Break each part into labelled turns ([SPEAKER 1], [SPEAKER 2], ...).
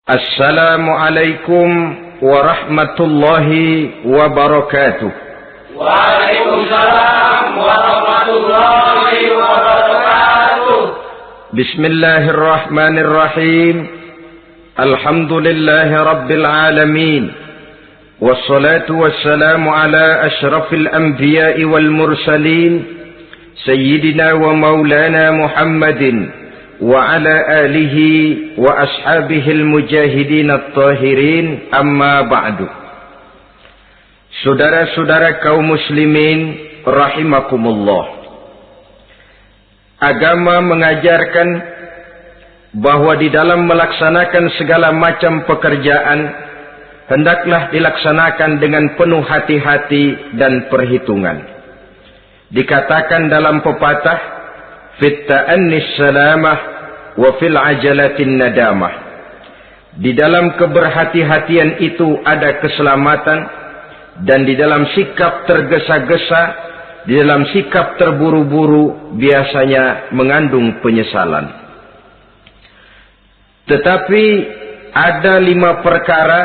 [SPEAKER 1] Assalamualaikum warahmatullahi wabarakatuh.
[SPEAKER 2] Waalaikumsalam warahmatullahi wabarakatuh.
[SPEAKER 1] Bismillahirrahmanirrahim. Alhamdulillahi rabbil alamin. Wassalatu wassalamu ala ashrafil anbiya'i wal mursalin. Sayyidina wa maulana Muhammadin. وعلى آله وأصحابه المجاهدين الطاهرين أما بعد. Saudara-saudara kaum muslimin rahimakumullah. Agama mengajarkan bahwa di dalam melaksanakan segala macam pekerjaan hendaklah dilaksanakan dengan penuh hati-hati dan perhitungan. Dikatakan dalam pepatah, fit ta'annis salamah wa fil ajalatin nadamah. Di dalam keberhati-hatian itu ada keselamatan, dan di dalam sikap tergesa-gesa, di dalam sikap terburu-buru biasanya mengandung penyesalan. Tetapi ada 5 perkara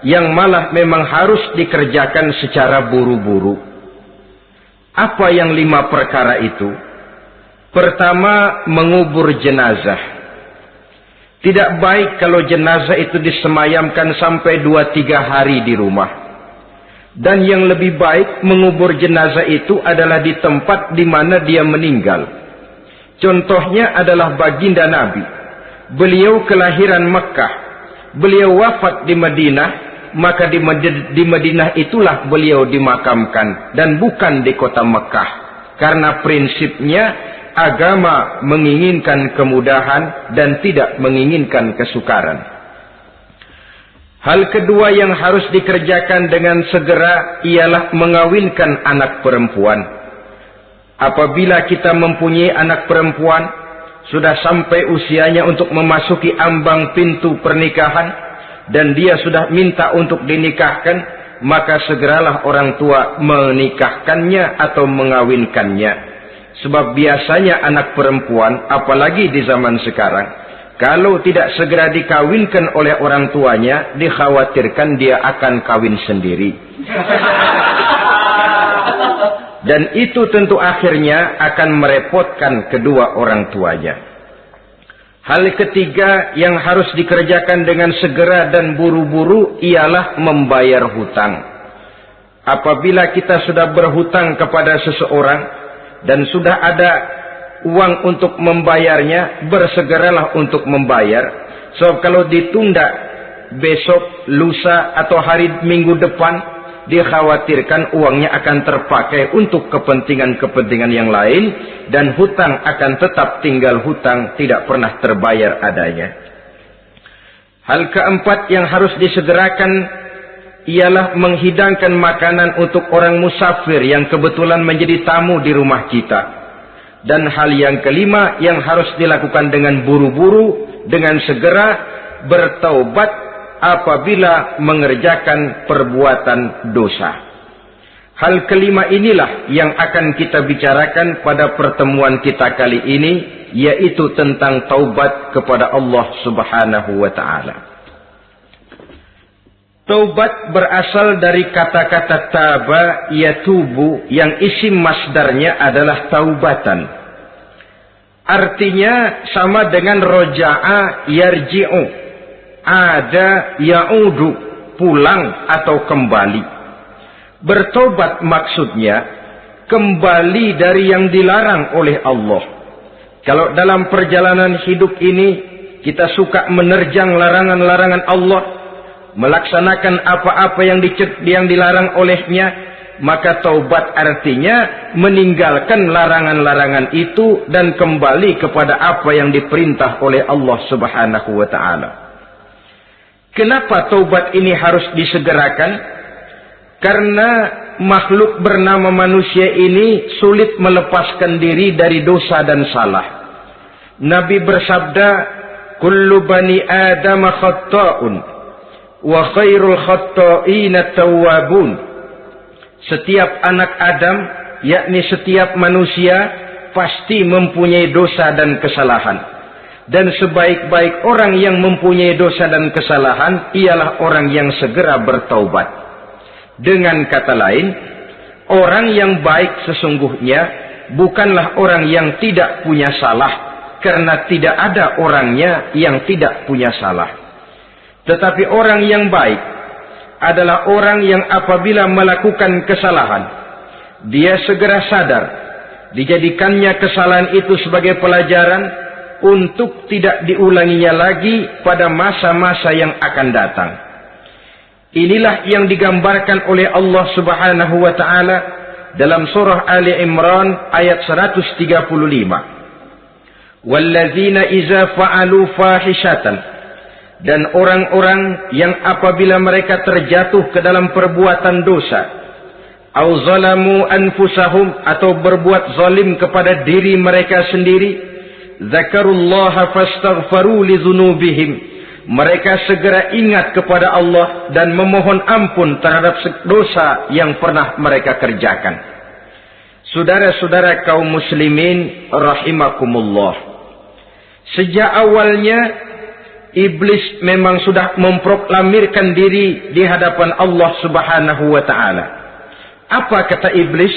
[SPEAKER 1] yang malah memang harus dikerjakan secara buru-buru. Apa yang 5 perkara itu? Pertama, mengubur jenazah. Tidak baik kalau jenazah itu disemayamkan sampai 2-3 hari di rumah. Dan yang lebih baik mengubur jenazah itu adalah di tempat di mana dia meninggal. Contohnya adalah baginda Nabi. Beliau kelahiran Mekah. Beliau wafat di Madinah. Maka di Madinah itulah beliau dimakamkan. Dan bukan di kota Mekah. Karena prinsipnya agama menginginkan kemudahan dan tidak menginginkan kesukaran. Hal kedua yang harus dikerjakan dengan segera ialah mengawinkan anak perempuan. Apabila kita mempunyai anak perempuan, sudah sampai usianya untuk memasuki ambang pintu pernikahan, dan dia sudah minta untuk dinikahkan, maka segeralah orang tua menikahkannya atau mengawinkannya. Sebab biasanya anak perempuan, apalagi di zaman sekarang, kalau tidak segera dikawinkan oleh orang tuanya, dikhawatirkan dia akan kawin sendiri. Dan itu tentu akhirnya akan merepotkan kedua orang tuanya. Hal ketiga yang harus dikerjakan dengan segera dan buru-buru ialah membayar hutang. Apabila kita sudah berhutang kepada seseorang, dan sudah ada uang untuk membayarnya, bersegeralah untuk membayar. Sebab kalau ditunda besok, lusa, atau hari minggu depan, dikhawatirkan uangnya akan terpakai untuk kepentingan-kepentingan yang lain, dan hutang akan tetap tinggal hutang, tidak pernah terbayar adanya. Hal keempat yang harus disegerakan ialah menghidangkan makanan untuk orang musafir yang kebetulan menjadi tamu di rumah kita. Dan hal yang kelima yang harus dilakukan dengan buru-buru, dengan segera, bertaubat apabila mengerjakan perbuatan dosa. Hal kelima inilah yang akan kita bicarakan pada pertemuan kita kali ini, yaitu tentang taubat kepada Allah Subhanahu wa ta'ala. Taubat berasal dari kata-kata taba yatubu, yang isim masdarnya adalah taubatan. Artinya sama dengan roja'a yarji'u, ada ya'udu, pulang atau kembali. Bertobat maksudnya kembali dari yang dilarang oleh Allah. Kalau dalam perjalanan hidup ini kita suka menerjang larangan-larangan Allah, melaksanakan apa-apa yang dilarang olehnya, maka taubat artinya meninggalkan larangan-larangan itu dan kembali kepada apa yang diperintah oleh Allah Subhanahu wa ta'ala. Kenapa taubat ini harus disegerakan? Karena makhluk bernama manusia ini sulit melepaskan diri dari dosa dan salah. Nabi bersabda, kullu bani Adam khatta'un wa khairul khatta'ina tawwabun. Setiap anak Adam, yakni setiap manusia, pasti mempunyai dosa dan kesalahan. Dan sebaik-baik orang yang mempunyai dosa dan kesalahan ialah orang yang segera bertaubat. Dengan kata lain, orang yang baik sesungguhnya bukanlah orang yang tidak punya salah, karena tidak ada orangnya yang tidak punya salah. Tetapi orang yang baik adalah orang yang apabila melakukan kesalahan, dia segera sadar, dijadikannya kesalahan itu sebagai pelajaran untuk tidak diulanginya lagi pada masa-masa yang akan datang. Inilah yang digambarkan oleh Allah Subhanahu wa taala dalam surah Ali Imran ayat 135. Wallazina iza fa'alu fahishatan, dan orang-orang yang apabila mereka terjatuh ke dalam perbuatan dosa, au zalamu anfusahum, atau berbuat zalim kepada diri mereka sendiri, zakarullaha fastaghfaru li dzunubihim, mereka segera ingat kepada Allah dan memohon ampun terhadap dosa yang pernah mereka kerjakan. Saudara-saudara kaum muslimin rahimakumullah, sejak awalnya iblis memang sudah memproklamirkan diri di hadapan Allah Subhanahu wa taala. Apa kata iblis?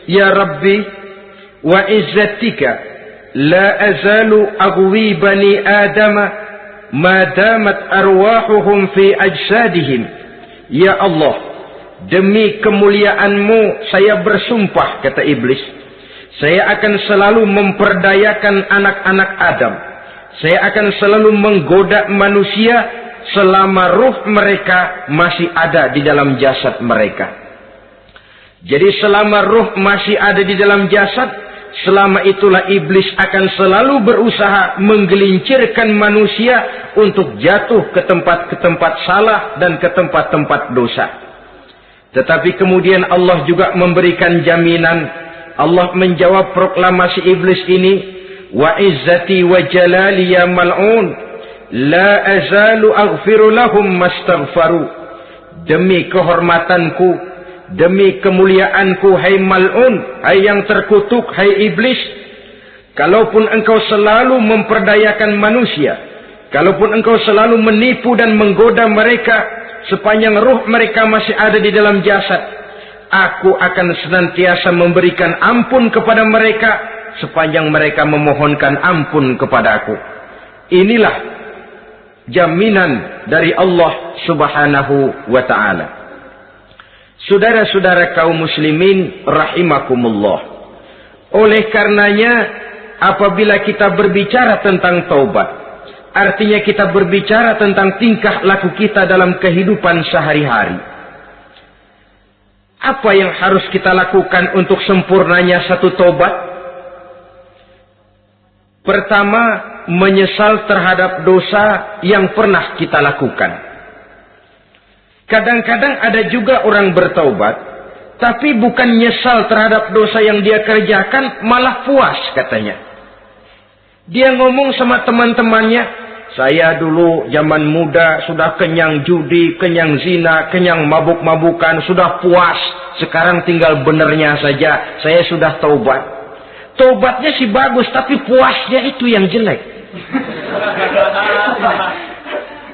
[SPEAKER 1] Ya Rabbi wa izzatika la azalu aghwi bani Adam ma damat arwahuhum fi ajsadihim. Ya Allah, demi kemuliaan-Mu saya bersumpah, kata iblis, saya akan selalu memperdayakan anak-anak Adam. Saya akan selalu menggoda manusia selama ruh mereka masih ada di dalam jasad mereka. Jadi selama ruh masih ada di dalam jasad, selama itulah iblis akan selalu berusaha menggelincirkan manusia untuk jatuh ke tempat-tempat salah dan ke tempat-tempat dosa. Tetapi kemudian Allah juga memberikan jaminan. Allah menjawab proklamasi iblis ini, wa izzati wa jalali ya mal'un la azalu aghfiru lahum mastaghfaru. Demi kehormatanku, demi kemuliaanku, hai mal'un, hai yang terkutuk, hai iblis, kalaupun engkau selalu memperdayakan manusia, kalaupun engkau selalu menipu dan menggoda mereka sepanjang ruh mereka masih ada di dalam jasad, aku akan senantiasa memberikan ampun kepada mereka sepanjang mereka memohonkan ampun kepadaku. Inilah jaminan dari Allah Subhanahu wa ta'ala. Saudara-saudara kaum muslimin rahimakumullah, oleh karenanya apabila kita berbicara tentang taubat, artinya kita berbicara tentang tingkah laku kita dalam kehidupan sehari-hari. Apa yang harus kita lakukan untuk sempurnanya satu taubat? Pertama, menyesal terhadap dosa yang pernah kita lakukan. Kadang-kadang ada juga orang bertaubat, tapi bukan nyesal terhadap dosa yang dia kerjakan, malah puas katanya. Dia ngomong sama teman-temannya, saya dulu zaman muda sudah kenyang judi, kenyang zina, kenyang mabuk-mabukan, sudah puas. Sekarang tinggal benernya saja, saya sudah taubat. Taubatnya sih bagus, tapi puasnya itu yang jelek.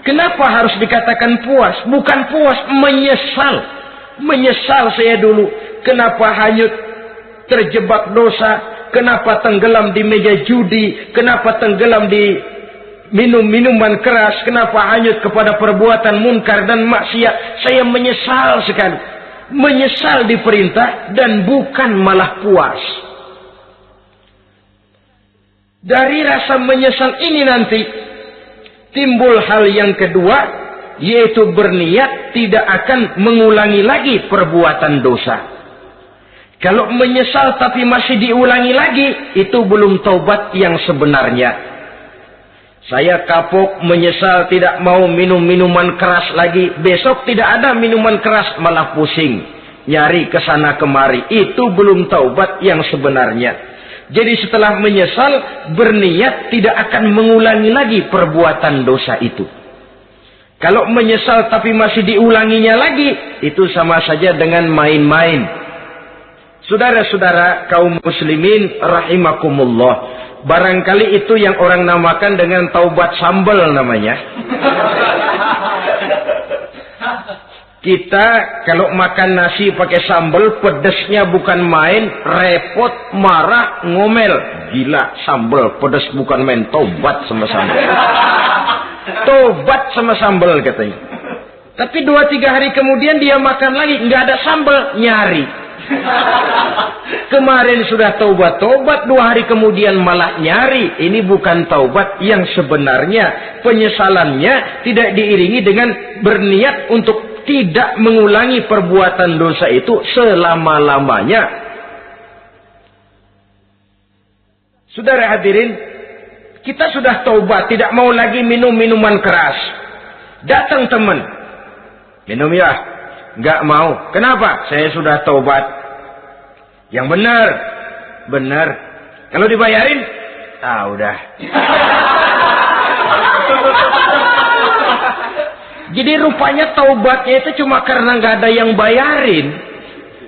[SPEAKER 1] Kenapa harus dikatakan puas? Bukan puas, menyesal. Menyesal saya dulu. Kenapa hanyut terjebak dosa? Kenapa tenggelam di meja judi? Kenapa tenggelam di minum-minuman keras? Kenapa hanyut kepada perbuatan munkar dan maksiat? Saya menyesal sekali. Menyesal diperintah dan bukan malah puas. Dari rasa menyesal ini nanti timbul hal yang kedua, yaitu berniat tidak akan mengulangi lagi perbuatan dosa. Kalau menyesal tapi masih diulangi lagi, itu belum taubat yang sebenarnya. Saya kapok, menyesal, tidak mau minum minuman keras lagi. Besok tidak ada minuman keras, malah pusing. Nyari kesana kemari. Itu belum taubat yang sebenarnya. Jadi setelah menyesal, berniat tidak akan mengulangi lagi perbuatan dosa itu. Kalau menyesal tapi masih diulanginya lagi, itu sama saja dengan main-main. Saudara-saudara kaum muslimin rahimakumullah, Barangkali itu yang orang namakan dengan taubat sambal namanya. Kita kalau makan nasi pakai sambal, pedesnya bukan main, repot, marah, ngomel. Gila, sambal pedes bukan main, taubat sama sambal. Taubat sama sambal katanya. Tapi 2-3 hari kemudian dia makan lagi, nggak ada sambal, nyari. Kemarin sudah taubat, 2 hari kemudian malah nyari. Ini bukan taubat yang sebenarnya. Penyesalannya tidak diiringi dengan berniat untuk tidak mengulangi perbuatan dosa itu selama-lamanya. Saudara hadirin, kita sudah taubat, tidak mau lagi minum minuman keras. Datang teman, minum ya. Nggak mau. Kenapa? Saya sudah taubat. Yang benar. Benar. Kalau dibayarin? Udah. Jadi rupanya taubatnya itu cuma karena nggak ada yang bayarin.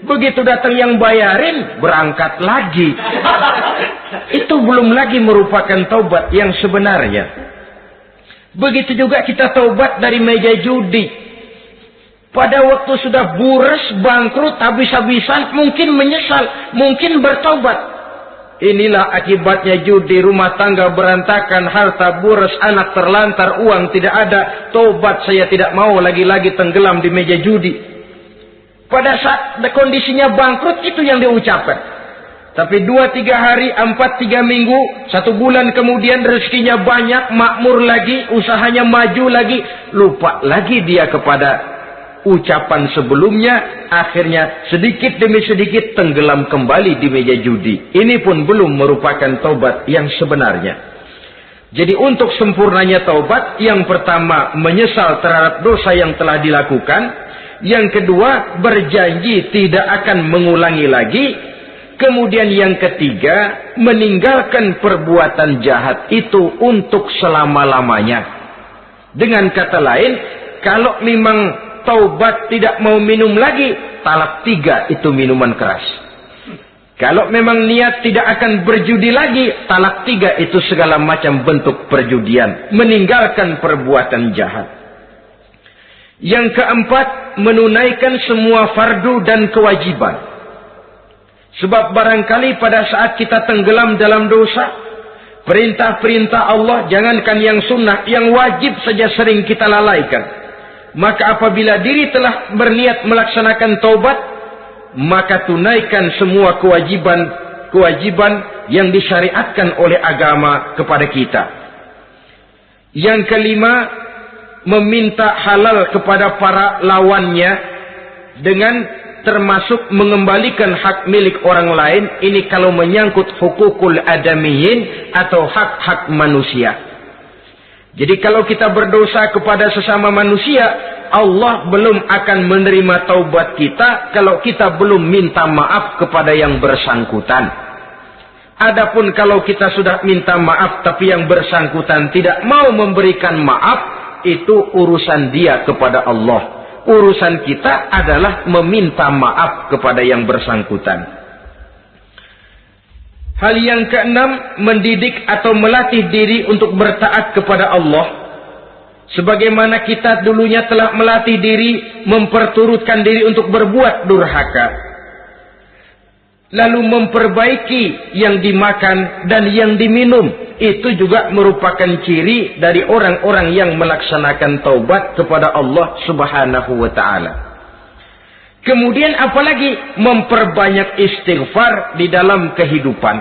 [SPEAKER 1] Begitu datang yang bayarin, berangkat lagi. Itu belum lagi merupakan taubat yang sebenarnya. Begitu juga kita taubat dari meja judi. Pada waktu sudah buras, bangkrut, habis-habisan, mungkin menyesal, mungkin bertobat. Inilah akibatnya judi, rumah tangga berantakan, harta buras, anak terlantar, uang tidak ada. Tobat, saya tidak mau lagi-lagi tenggelam di meja judi. Pada saat kondisinya bangkrut, itu yang diucapkan. Tapi 2-3 hari, 4-3 minggu, 1 bulan kemudian rezekinya banyak, makmur lagi, usahanya maju lagi, lupa lagi dia kepada ucapan sebelumnya, akhirnya sedikit demi sedikit tenggelam kembali di meja judi. Ini pun belum merupakan taubat yang sebenarnya. Jadi untuk sempurnanya taubat, yang pertama menyesal terhadap dosa yang telah dilakukan, yang kedua berjanji tidak akan mengulangi lagi, kemudian yang ketiga meninggalkan perbuatan jahat itu untuk selama-lamanya. Dengan kata lain, kalau memang taubat tidak mau minum lagi, talak 3 itu minuman keras. Kalau memang niat tidak akan berjudi lagi, talak 3 itu segala macam bentuk perjudian. Meninggalkan perbuatan jahat. Yang keempat, menunaikan semua fardu dan kewajiban. Sebab barangkali pada saat kita tenggelam dalam dosa, perintah-perintah Allah, jangankan yang sunnah, yang wajib saja sering kita lalaikan. Maka apabila diri telah berniat melaksanakan taubat, maka tunaikan semua kewajiban yang disyariatkan oleh agama kepada kita. Yang kelima, meminta halal kepada para lawannya dengan termasuk mengembalikan hak milik orang lain. Ini kalau menyangkut hukukul adamiyin atau hak-hak manusia. Jadi kalau kita berdosa kepada sesama manusia, Allah belum akan menerima taubat kita kalau kita belum minta maaf kepada yang bersangkutan. Adapun kalau kita sudah minta maaf tapi yang bersangkutan tidak mau memberikan maaf, itu urusan dia kepada Allah. Urusan kita adalah meminta maaf kepada yang bersangkutan. Hal yang keenam, mendidik atau melatih diri untuk bertaat kepada Allah. Sebagaimana kita dulunya telah melatih diri, memperturutkan diri untuk berbuat durhaka. Lalu memperbaiki yang dimakan dan yang diminum. Itu juga merupakan ciri dari orang-orang yang melaksanakan taubat kepada Allah Subhanahu wa ta'ala. Kemudian apalagi memperbanyak istighfar di dalam kehidupan.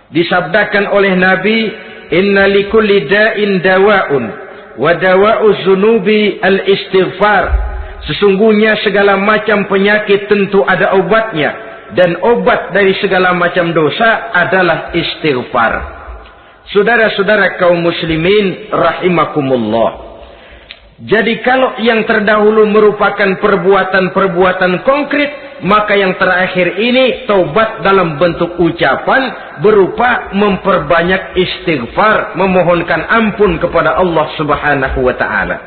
[SPEAKER 1] Disabdakan oleh Nabi, inna likulli da'in dawa'un wa dawa'u zunubi al-istighfar. Sesungguhnya segala macam penyakit tentu ada obatnya, dan obat dari segala macam dosa adalah istighfar. Saudara-saudara kaum muslimin rahimakumullah. Jadi kalau yang terdahulu merupakan perbuatan-perbuatan konkret, maka yang terakhir ini taubat dalam bentuk ucapan berupa memperbanyak istighfar, memohonkan ampun kepada Allah Subhanahu wa ta'ala.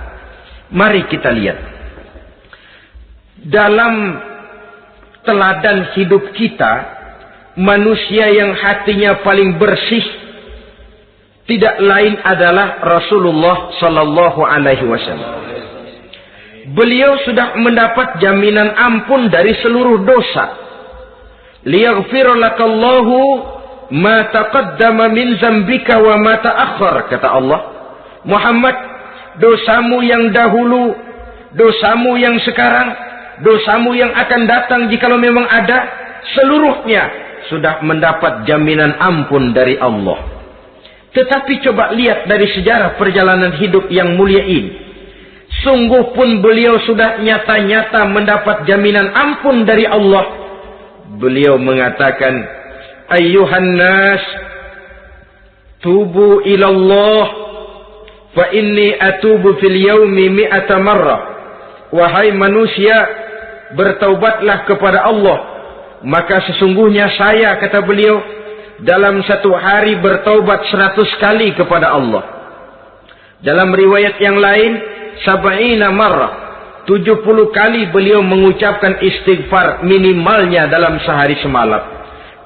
[SPEAKER 1] Mari kita lihat. Dalam teladan hidup kita, manusia yang hatinya paling bersih tidak lain adalah Rasulullah sallallahu alaihi wasallam. Beliau sudah mendapat jaminan ampun dari seluruh dosa. Liyaghfir lakallahu ma taqaddama min zambika wa ma ta'akhkhar, kata Allah. Muhammad, dosamu yang dahulu, dosamu yang sekarang, dosamu yang akan datang jikalau memang ada, seluruhnya sudah mendapat jaminan ampun dari Allah. Tetapi coba lihat dari sejarah perjalanan hidup yang mulia ini. Sungguh pun beliau sudah nyata-nyata mendapat jaminan ampun dari Allah. Beliau mengatakan, ayyuhan nas, tubu ilallah, fa inni atubu fil yaumi mi'ata marrah. Wahai manusia, bertaubatlah kepada Allah. Maka sesungguhnya saya, kata beliau, dalam satu hari bertaubat 100 kali kepada Allah. Dalam riwayat yang lain, sab'ina marrah, 70 kali beliau mengucapkan istighfar minimalnya dalam sehari semalam.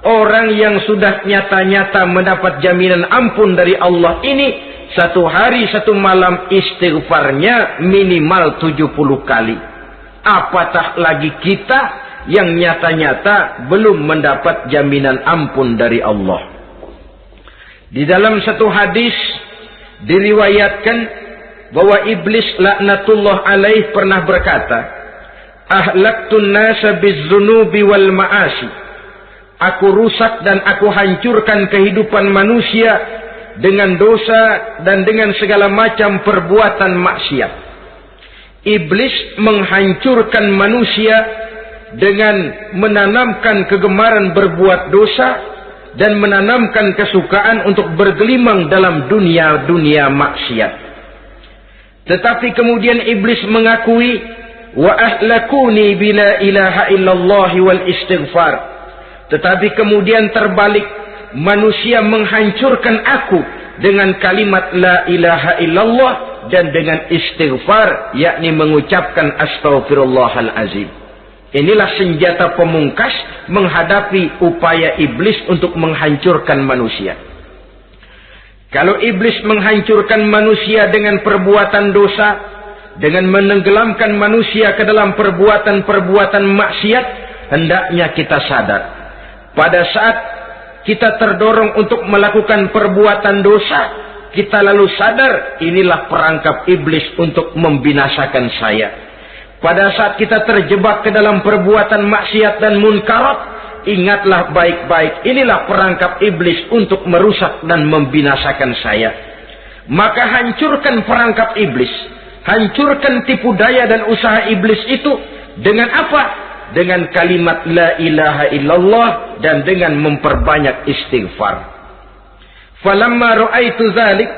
[SPEAKER 1] Orang yang sudah nyata-nyata mendapat jaminan ampun dari Allah ini, satu hari satu malam istighfarnya minimal 70 kali. Apatah lagi kita yang nyata-nyata belum mendapat jaminan ampun dari Allah. Di dalam satu hadis diriwayatkan bahwa iblis laknatullah alaih pernah berkata, ahlaktun nasa bizzunubi wal ma'asi. Aku rusak dan aku hancurkan kehidupan manusia dengan dosa dan dengan segala macam perbuatan maksiat. Iblis menghancurkan manusia dengan menanamkan kegemaran berbuat dosa dan menanamkan kesukaan untuk bergelimang dalam dunia maksiat. Tetapi kemudian iblis mengakui, wa ahlakuni bila ilaha illallah wal istighfar. Tetapi kemudian terbalik, manusia menghancurkan aku dengan kalimat la ilaha illallah dan dengan istighfar, yakni mengucapkan astaghfirullahal azim. Inilah senjata pemungkas menghadapi upaya iblis untuk menghancurkan manusia. Kalau iblis menghancurkan manusia dengan perbuatan dosa, dengan menenggelamkan manusia ke dalam perbuatan-perbuatan maksiat, hendaknya kita sadar. Pada saat kita terdorong untuk melakukan perbuatan dosa, kita lalu sadar, inilah perangkap iblis untuk membinasakan saya. Pada saat kita terjebak ke dalam perbuatan maksiat dan munkarat, ingatlah baik-baik, inilah perangkap iblis untuk merusak dan membinasakan saya. Maka hancurkan perangkap iblis, hancurkan tipu daya dan usaha iblis itu dengan apa? Dengan kalimat la ilaha illallah dan dengan memperbanyak istighfar. Falamma ra'aitu dzalik,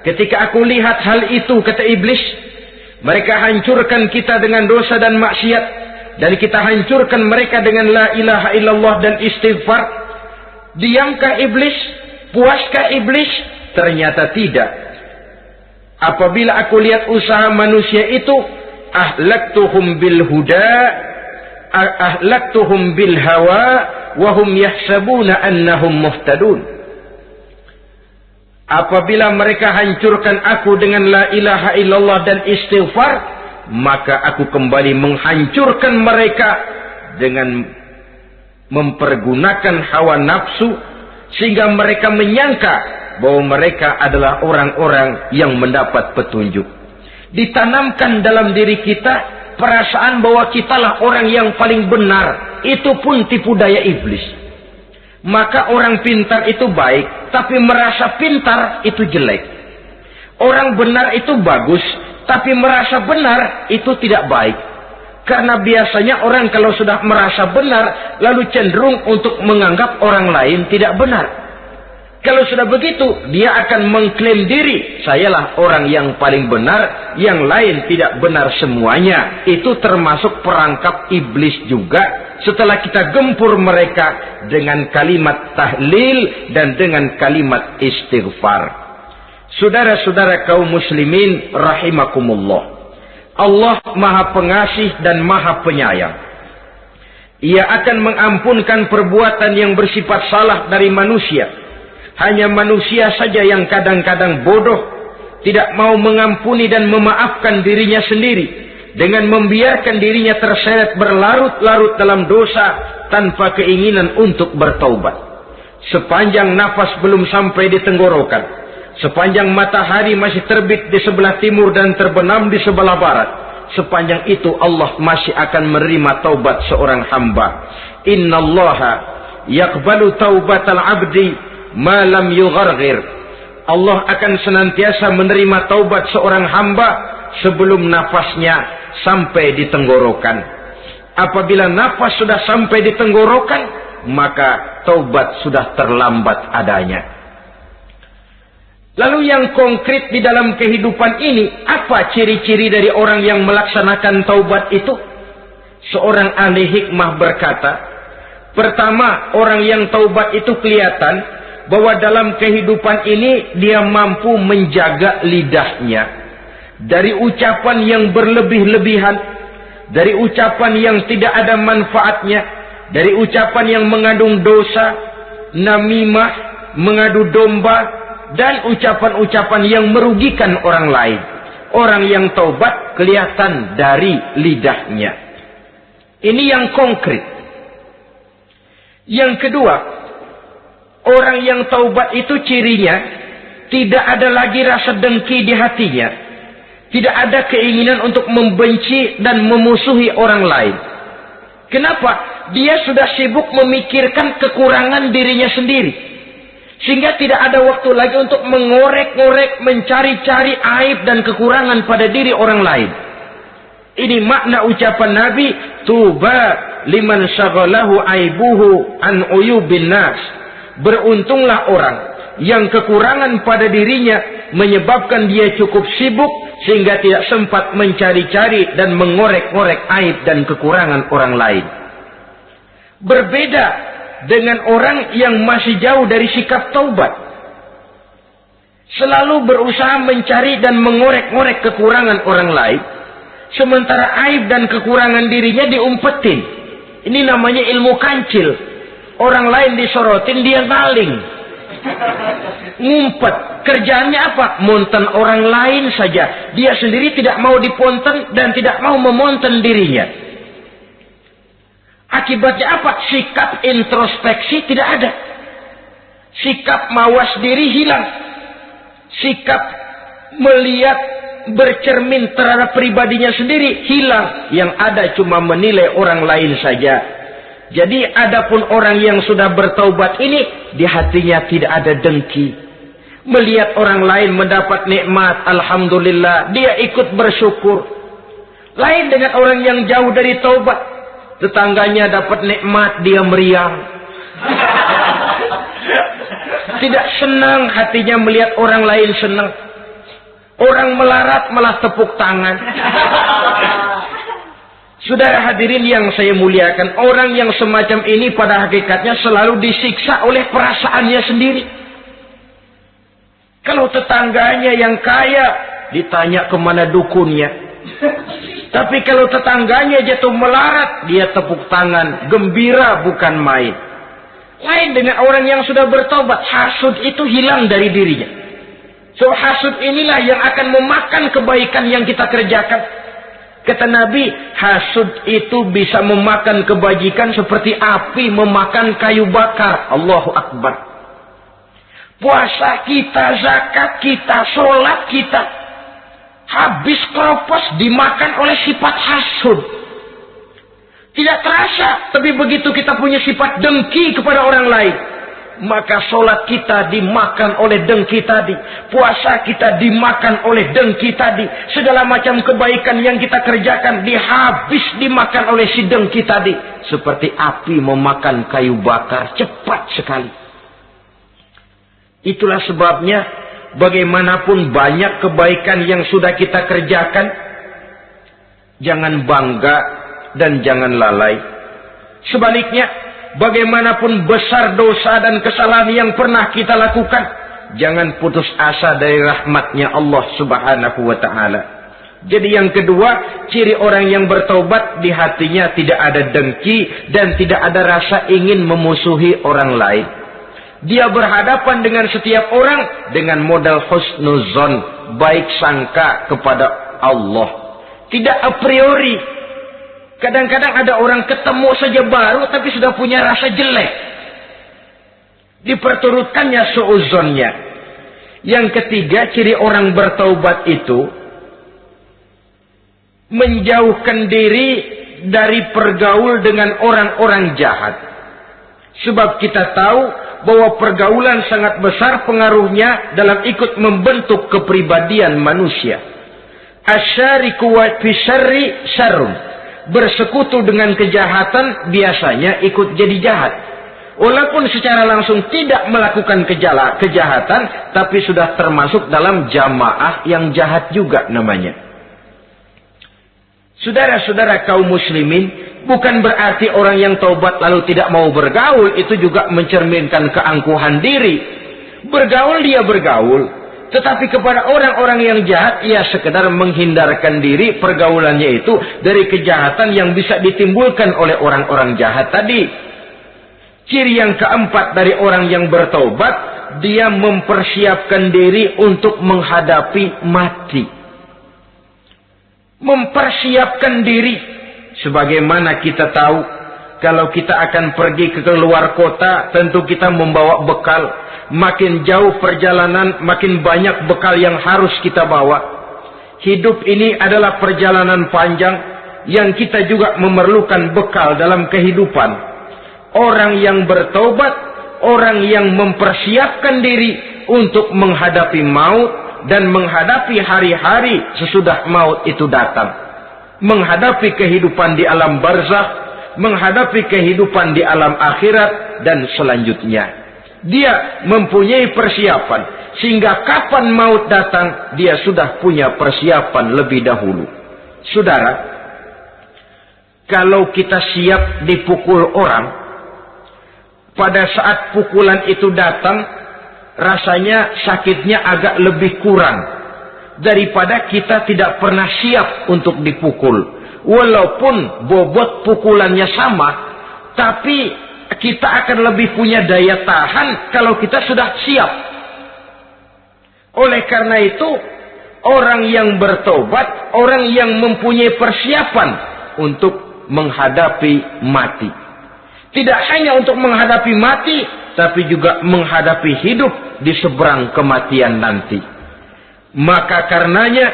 [SPEAKER 1] ketika aku lihat hal itu, kata iblis, mereka hancurkan kita dengan dosa dan maksiat, dan kita hancurkan mereka dengan la ilaha illallah dan istighfar. Diamkah iblis? Puaskah iblis? Ternyata tidak. Apabila aku lihat usaha manusia itu, ahlaktuhum bil huda, ahlaktuhum bil hawa, wahum yahsabuna annahum muhtadun. Apabila mereka hancurkan aku dengan la ilaha illallah dan istighfar, maka aku kembali menghancurkan mereka dengan mempergunakan hawa nafsu, sehingga mereka menyangka bahwa mereka adalah orang-orang yang mendapat petunjuk. Ditanamkan dalam diri kita perasaan bahwa kitalah orang yang paling benar. Itu pun tipu daya iblis. Maka orang pintar itu baik, tapi merasa pintar itu jelek. Orang benar itu bagus, tapi merasa benar itu tidak baik. Karena biasanya orang kalau sudah merasa benar, lalu cenderung untuk menganggap orang lain tidak benar. Kalau sudah begitu, dia akan mengklaim diri, sayalah orang yang paling benar, yang lain tidak benar semuanya. Itu termasuk perangkap iblis juga. Setelah kita gempur mereka dengan kalimat tahlil dan dengan kalimat istighfar. Saudara-saudara kaum muslimin rahimakumullah. Allah Maha Pengasih dan Maha Penyayang. Ia akan mengampunkan perbuatan yang bersifat salah dari manusia. Hanya manusia saja yang kadang-kadang bodoh, tidak mau mengampuni dan memaafkan dirinya sendiri, dengan membiarkan dirinya terseret berlarut-larut dalam dosa tanpa keinginan untuk bertaubat. Sepanjang nafas belum sampai di tenggorokan, sepanjang matahari masih terbit di sebelah timur dan terbenam di sebelah barat, sepanjang itu Allah masih akan menerima taubat seorang hamba. Innallaha yaqbalu taubatal abdi ma lam yugharghir. Allah akan senantiasa menerima taubat seorang hamba sebelum nafasnya sampai di tenggorokan. Apabila nafas sudah sampai di tenggorokan, maka taubat sudah terlambat adanya. Lalu yang konkret di dalam kehidupan ini, apa ciri-ciri dari orang yang melaksanakan taubat itu? Seorang ahli hikmah berkata, pertama, orang yang taubat itu kelihatan bahwa dalam kehidupan ini dia mampu menjaga lidahnya dari ucapan yang berlebih-lebihan, dari ucapan yang tidak ada manfaatnya, dari ucapan yang mengandung dosa, namimah, mengadu domba, dan ucapan-ucapan yang merugikan orang lain. Orang yang taubat kelihatan dari lidahnya. Ini yang konkret. Yang kedua, orang yang taubat itu cirinya tidak ada lagi rasa dengki di hatinya. Tidak ada keinginan untuk membenci dan memusuhi orang lain. Kenapa? Dia sudah sibuk memikirkan kekurangan dirinya sendiri. Sehingga tidak ada waktu lagi untuk mengorek-ngorek, mencari-cari aib dan kekurangan pada diri orang lain. Ini makna ucapan Nabi, tuba liman syaghalahu aibuhu an uyubin nas. Beruntunglah orang yang kekurangan pada dirinya menyebabkan dia cukup sibuk sehingga tidak sempat mencari-cari dan mengorek-ngorek aib dan kekurangan orang lain. Berbeda dengan orang yang masih jauh dari sikap taubat. Selalu berusaha mencari dan mengorek-ngorek kekurangan orang lain, sementara aib dan kekurangan dirinya diumpetin. Ini namanya ilmu kancil. Orang lain disorotin, dia ngaling. Ngumpet. Kerjaannya apa? Monten orang lain saja. Dia sendiri tidak mau diponten dan tidak mau memonten dirinya. Akibatnya apa? Sikap introspeksi tidak ada. Sikap mawas diri hilang. Sikap melihat, bercermin terhadap pribadinya sendiri hilang. Yang ada cuma menilai orang lain saja. Jadi adapun orang yang sudah bertaubat ini, di hatinya tidak ada dengki. Melihat orang lain mendapat nikmat, alhamdulillah, dia ikut bersyukur. Lain dengan orang yang jauh dari taubat. Tetangganya dapat nikmat, dia meriang. Tidak senang hatinya melihat orang lain senang. Orang melarat malah tepuk tangan. Saudara hadirin yang saya muliakan, orang yang semacam ini pada hakikatnya selalu disiksa oleh perasaannya sendiri. Kalau tetangganya yang kaya, ditanya kemana dukunnya. Tapi kalau tetangganya jatuh melarat, dia tepuk tangan, gembira bukan main. Lain dengan orang yang sudah bertobat, hasud itu hilang dari dirinya. So hasud inilah yang akan memakan kebaikan yang kita kerjakan. Kata Nabi, hasud itu bisa memakan kebajikan seperti api memakan kayu bakar. Allahu Akbar. Puasa kita, zakat kita, sholat kita, habis keropos dimakan oleh sifat hasud. Tidak terasa, tapi begitu kita punya sifat dengki kepada orang lain, maka sholat kita dimakan oleh dengki tadi. Puasa kita dimakan oleh dengki tadi. Segala macam kebaikan yang kita kerjakan dihabis dimakan oleh si dengki tadi. Seperti api memakan kayu bakar. Cepat sekali. Itulah sebabnya bagaimanapun banyak kebaikan yang sudah kita kerjakan, jangan bangga dan jangan lalai. Sebaliknya, bagaimanapun besar dosa dan kesalahan yang pernah kita lakukan, jangan putus asa dari rahmatnya Allah Subhanahu wa ta'ala. Jadi yang kedua, ciri orang yang bertaubat, di hatinya tidak ada dengki dan tidak ada rasa ingin memusuhi orang lain. Dia berhadapan dengan setiap orang dengan modal husnuzon, baik sangka kepada Allah. Tidak a priori. Kadang-kadang ada orang ketemu saja baru tapi sudah punya rasa jelek. Diperturutkannya suuzonnya. Yang ketiga, ciri orang bertaubat itu menjauhkan diri dari pergaul dengan orang-orang jahat. Sebab kita tahu bahwa pergaulan sangat besar pengaruhnya dalam ikut membentuk kepribadian manusia. Asyariku wa fi syarri syarrun. Bersekutu dengan kejahatan biasanya ikut jadi jahat. Walaupun secara langsung tidak melakukan kejahatan, tapi sudah termasuk dalam jamaah yang jahat juga namanya. Saudara-saudara kaum muslimin, bukan berarti orang yang taubat lalu tidak mau bergaul, itu juga mencerminkan keangkuhan diri. Bergaul dia bergaul, tetapi kepada orang-orang yang jahat, ia sekedar menghindarkan diri pergaulannya itu dari kejahatan yang bisa ditimbulkan oleh orang-orang jahat tadi. Ciri yang keempat dari orang yang bertaubat, dia mempersiapkan diri untuk menghadapi mati. Mempersiapkan diri. Sebagaimana kita tahu, kalau kita akan pergi ke luar kota, tentu kita membawa bekal. Makin jauh perjalanan, makin banyak bekal yang harus kita bawa. Hidup ini adalah perjalanan panjang yang kita juga memerlukan bekal dalam kehidupan. Orang yang bertaubat, orang yang mempersiapkan diri untuk menghadapi maut dan menghadapi hari-hari sesudah maut itu datang. Menghadapi kehidupan di alam barzakh, menghadapi kehidupan di alam akhirat dan selanjutnya. Dia mempunyai persiapan sehingga kapan maut datang dia sudah punya persiapan lebih dahulu. Saudara, kalau kita siap dipukul orang, pada saat pukulan itu datang, rasanya sakitnya agak lebih kurang daripada kita tidak pernah siap untuk dipukul. Walaupun bobot pukulannya sama, tapi kita akan lebih punya daya tahan kalau kita sudah siap. Oleh karena itu, orang yang bertobat, orang yang mempunyai persiapan untuk menghadapi mati. Tidak hanya untuk menghadapi mati, tapi juga menghadapi hidup di seberang kematian nanti. Maka karenanya,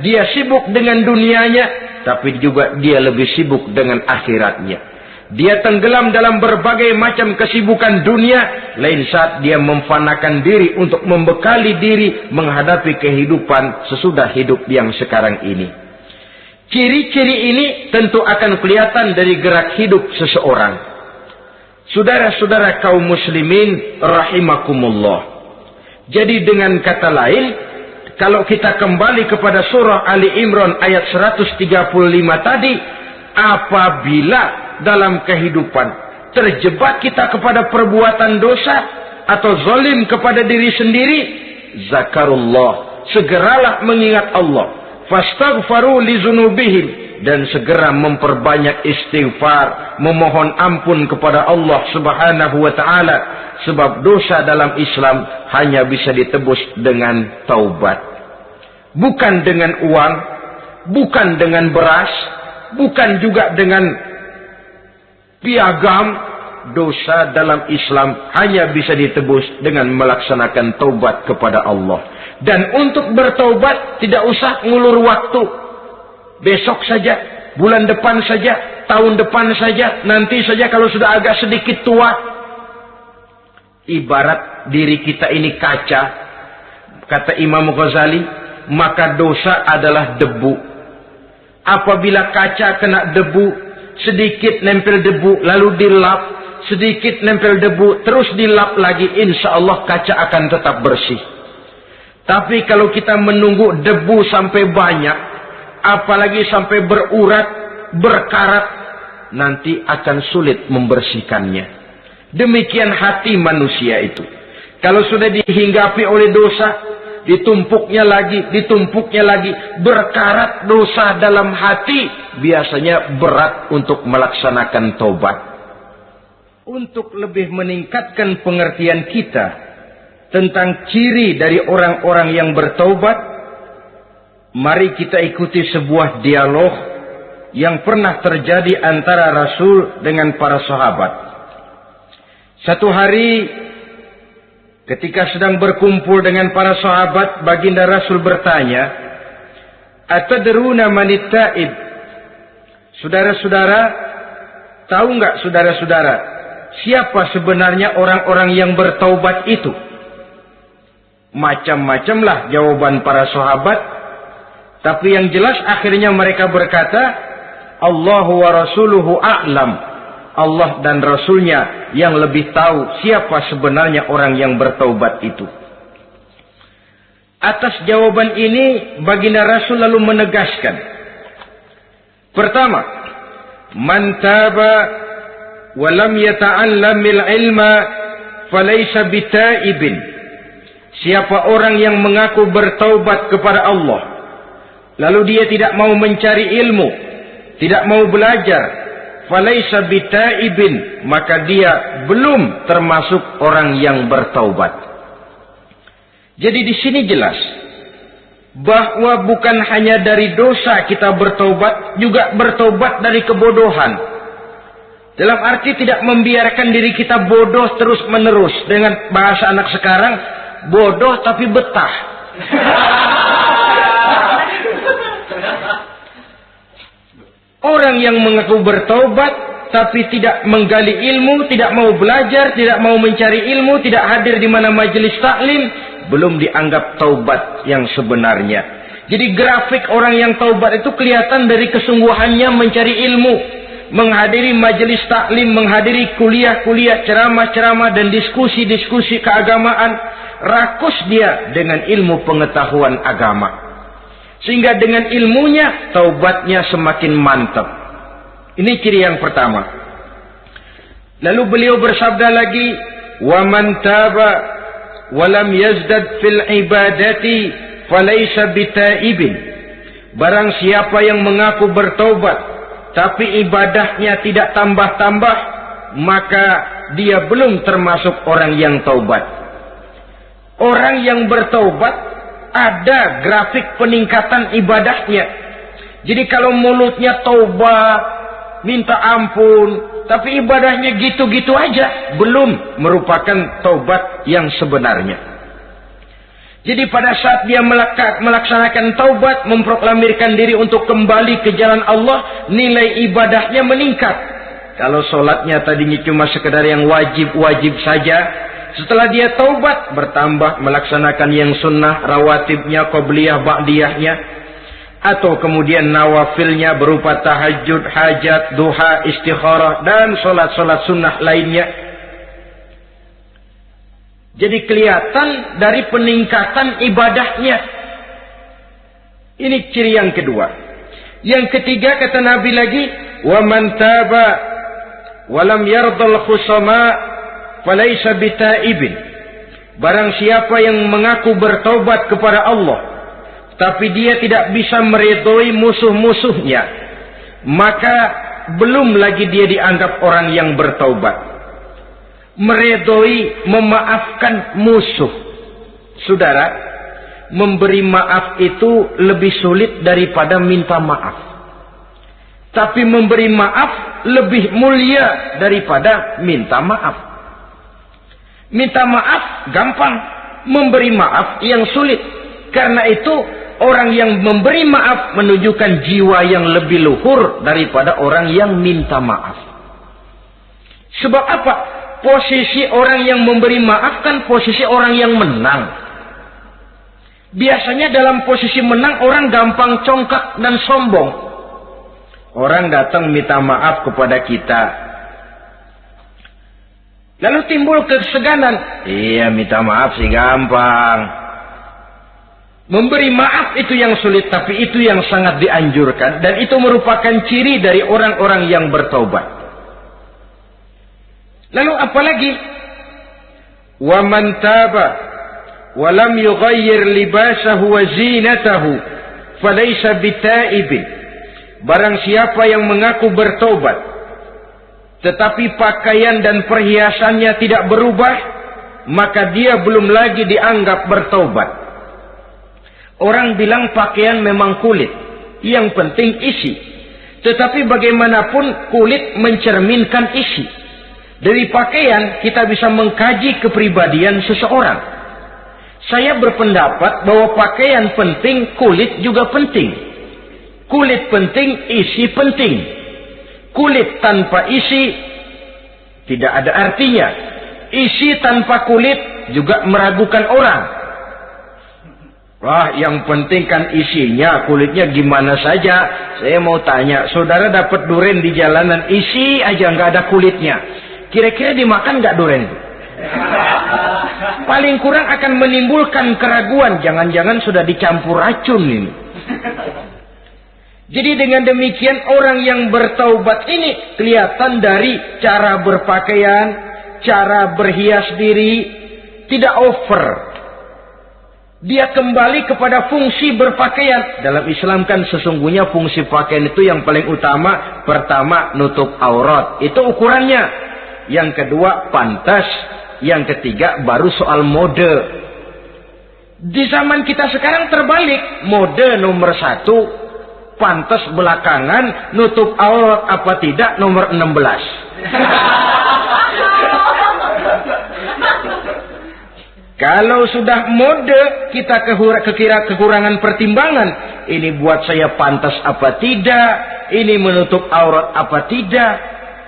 [SPEAKER 1] dia sibuk dengan dunianya, tapi juga dia lebih sibuk dengan akhiratnya. Dia tenggelam dalam berbagai macam kesibukan dunia, lain saat dia memfanakan diri untuk membekali diri menghadapi kehidupan sesudah hidup yang sekarang ini. Ciri-ciri ini tentu akan kelihatan dari gerak hidup seseorang. Saudara-saudara kaum muslimin rahimakumullah. Jadi dengan kata lain, kalau kita kembali kepada surah Ali Imran ayat 135 tadi, apabila dalam kehidupan terjebak kita kepada perbuatan dosa atau zalim kepada diri sendiri, zakarullah, segeralah mengingat Allah, fastaghfaru li dzunubihim, dan segera memperbanyak istighfar, memohon ampun kepada Allah Subhanahu wa taala, sebab dosa dalam Islam hanya bisa ditebus dengan taubat. Bukan dengan uang, bukan dengan beras, bukan juga dengan piagam. Dosa dalam Islam hanya bisa ditebus dengan melaksanakan taubat kepada Allah. Dan untuk bertaubat tidak usah ngulur waktu. Besok saja, bulan depan saja, tahun depan saja, nanti saja kalau sudah agak sedikit tua. Ibarat diri kita ini kaca, kata Imam Ghazali, maka dosa adalah debu. Apabila kaca kena debu, sedikit nempel debu, lalu dilap, sedikit nempel debu, terus dilap lagi, insya Allah kaca akan tetap bersih. Tapi kalau kita menunggu debu sampai banyak, apalagi sampai berurat, berkarat, nanti akan sulit membersihkannya. Demikian hati manusia itu. Kalau sudah dihinggapi oleh dosa, ditumpuknya lagi, berkarat dosa dalam hati, biasanya berat untuk melaksanakan taubat. untuk lebih meningkatkan pengertian kita tentang ciri dari orang-orang yang bertaubat, mari kita ikuti sebuah dialog yang pernah terjadi antara Rasul dengan para sahabat. Satu hari ketika sedang berkumpul dengan para sahabat, baginda Rasul bertanya, "Atadruna manit taib?" Saudara-saudara, tahu enggak saudara-saudara, siapa sebenarnya orang-orang yang bertaubat itu? Macam-macamlah jawaban para sahabat, tapi yang jelas akhirnya mereka berkata, Allahu wa rasuluhu a'lam. Allah dan Rasulnya yang lebih tahu siapa sebenarnya orang yang bertaubat itu. Atas jawaban ini, baginda Rasul lalu menegaskan. Pertama, man taba wa lam yata'allamil ilma falaysa bitaibin. Siapa orang yang mengaku bertaubat kepada Allah, lalu dia tidak mau mencari ilmu, tidak mau belajar, falaysa bitaibin, maka dia belum termasuk orang yang bertaubat. Jadi di sini jelas bahwa bukan hanya dari dosa kita bertaubat, juga bertaubat dari kebodohan. Dalam arti tidak membiarkan diri kita bodoh terus menerus. Dengan bahasa anak sekarang, bodoh tapi betah. Orang yang mengaku bertaubat tapi tidak menggali ilmu, tidak mau belajar, tidak mau mencari ilmu, tidak hadir di mana majelis taklim, belum dianggap taubat yang sebenarnya. Jadi grafik orang yang taubat itu kelihatan dari kesungguhannya mencari ilmu, menghadiri majelis taklim, menghadiri kuliah-kuliah, ceramah-ceramah dan diskusi-diskusi keagamaan. Rakus dia dengan ilmu pengetahuan agama. Sehingga dengan ilmunya, taubatnya semakin mantap. Ini ciri yang pertama. Lalu beliau bersabda lagi, وَمَنْ تَابَ وَلَمْ يَزْدَدْ فِي الْعِبَادَةِ فَلَيْسَ بِتَائِبٍ. Barang siapa yang mengaku bertaubat, tapi ibadahnya tidak tambah-tambah, maka dia belum termasuk orang yang taubat. Orang yang bertaubat, ada grafik peningkatan ibadahnya. Jadi kalau mulutnya taubat, minta ampun, tapi ibadahnya gitu-gitu aja, belum merupakan taubat yang sebenarnya. Jadi pada saat dia melaksanakan taubat, memproklamirkan diri untuk kembali ke jalan Allah, nilai ibadahnya meningkat. Kalau sholatnya tadinya cuma sekedar yang wajib-wajib saja, setelah dia taubat, bertambah melaksanakan yang sunnah, rawatibnya, qobliyah, ba'diyahnya. Atau kemudian nawafilnya berupa tahajud, hajat, duha, istikharah, dan sholat-sholat sunnah lainnya. Jadi kelihatan dari peningkatan ibadahnya. Ini ciri yang kedua. Yang ketiga kata Nabi lagi, وَمَنْ تَابَ وَلَمْ يَرْضَ الْخُصَمَاء falaysa bitaibin. Barang siapa yang mengaku bertaubat kepada Allah, tapi dia tidak bisa meridhoi musuh-musuhnya, maka belum lagi dia dianggap orang yang bertaubat. Meridhoi, memaafkan musuh. Saudara, memberi maaf itu lebih sulit daripada minta maaf. Tapi memberi maaf lebih mulia daripada minta maaf. Minta maaf gampang, memberi maaf yang sulit. Karena itu orang yang memberi maaf menunjukkan jiwa yang lebih luhur daripada orang yang minta maaf. Sebab apa? Posisi orang yang memberi maaf kan posisi orang yang menang. Biasanya dalam posisi menang orang gampang congkak dan sombong. Orang datang minta maaf kepada kita, lalu timbul keseganan. Iya, minta maaf sih gampang. Memberi maaf itu yang sulit, tapi itu yang sangat dianjurkan. Dan itu merupakan ciri dari orang-orang yang bertaubat. Lalu apalagi? وَمَنْ تَابَ وَلَمْ يُغَيِّرْ لِبَاسَهُ وَزِينَتَهُ فَلَيْسَ بِتَائِبٍ. Barang siapa yang mengaku bertaubat, tetapi pakaian dan perhiasannya tidak berubah, maka dia belum lagi dianggap bertaubat. Orang bilang pakaian memang kulit, yang penting isi. Tetapi bagaimanapun kulit mencerminkan isi. Dari pakaian kita bisa mengkaji kepribadian seseorang. Saya berpendapat bahwa pakaian penting, kulit juga penting. Kulit penting, isi penting. Kulit tanpa isi tidak ada artinya. Isi tanpa kulit juga meragukan orang. Wah, yang penting kan isinya, kulitnya gimana saja. Saya mau tanya, saudara dapat duren di jalanan, isi aja nggak ada kulitnya. Kira-kira dimakan nggak duren? Paling kurang akan menimbulkan keraguan. Jangan-jangan sudah dicampur racun ini. Jadi dengan demikian orang yang bertaubat ini kelihatan dari cara berpakaian, cara berhias diri, tidak over. Dia kembali kepada fungsi berpakaian. Dalam Islam kan sesungguhnya fungsi pakaian itu yang paling utama. Pertama, nutup aurat. Itu ukurannya. Yang kedua, pantas. Yang ketiga, baru soal mode. Di zaman kita sekarang terbalik. Mode nomor 1. Pantas belakangan. Nutup aurat apa tidak nomor 16. Kalau sudah mode, kita kekira kekurangan pertimbangan. Ini buat saya pantas apa tidak? Ini menutup aurat apa tidak?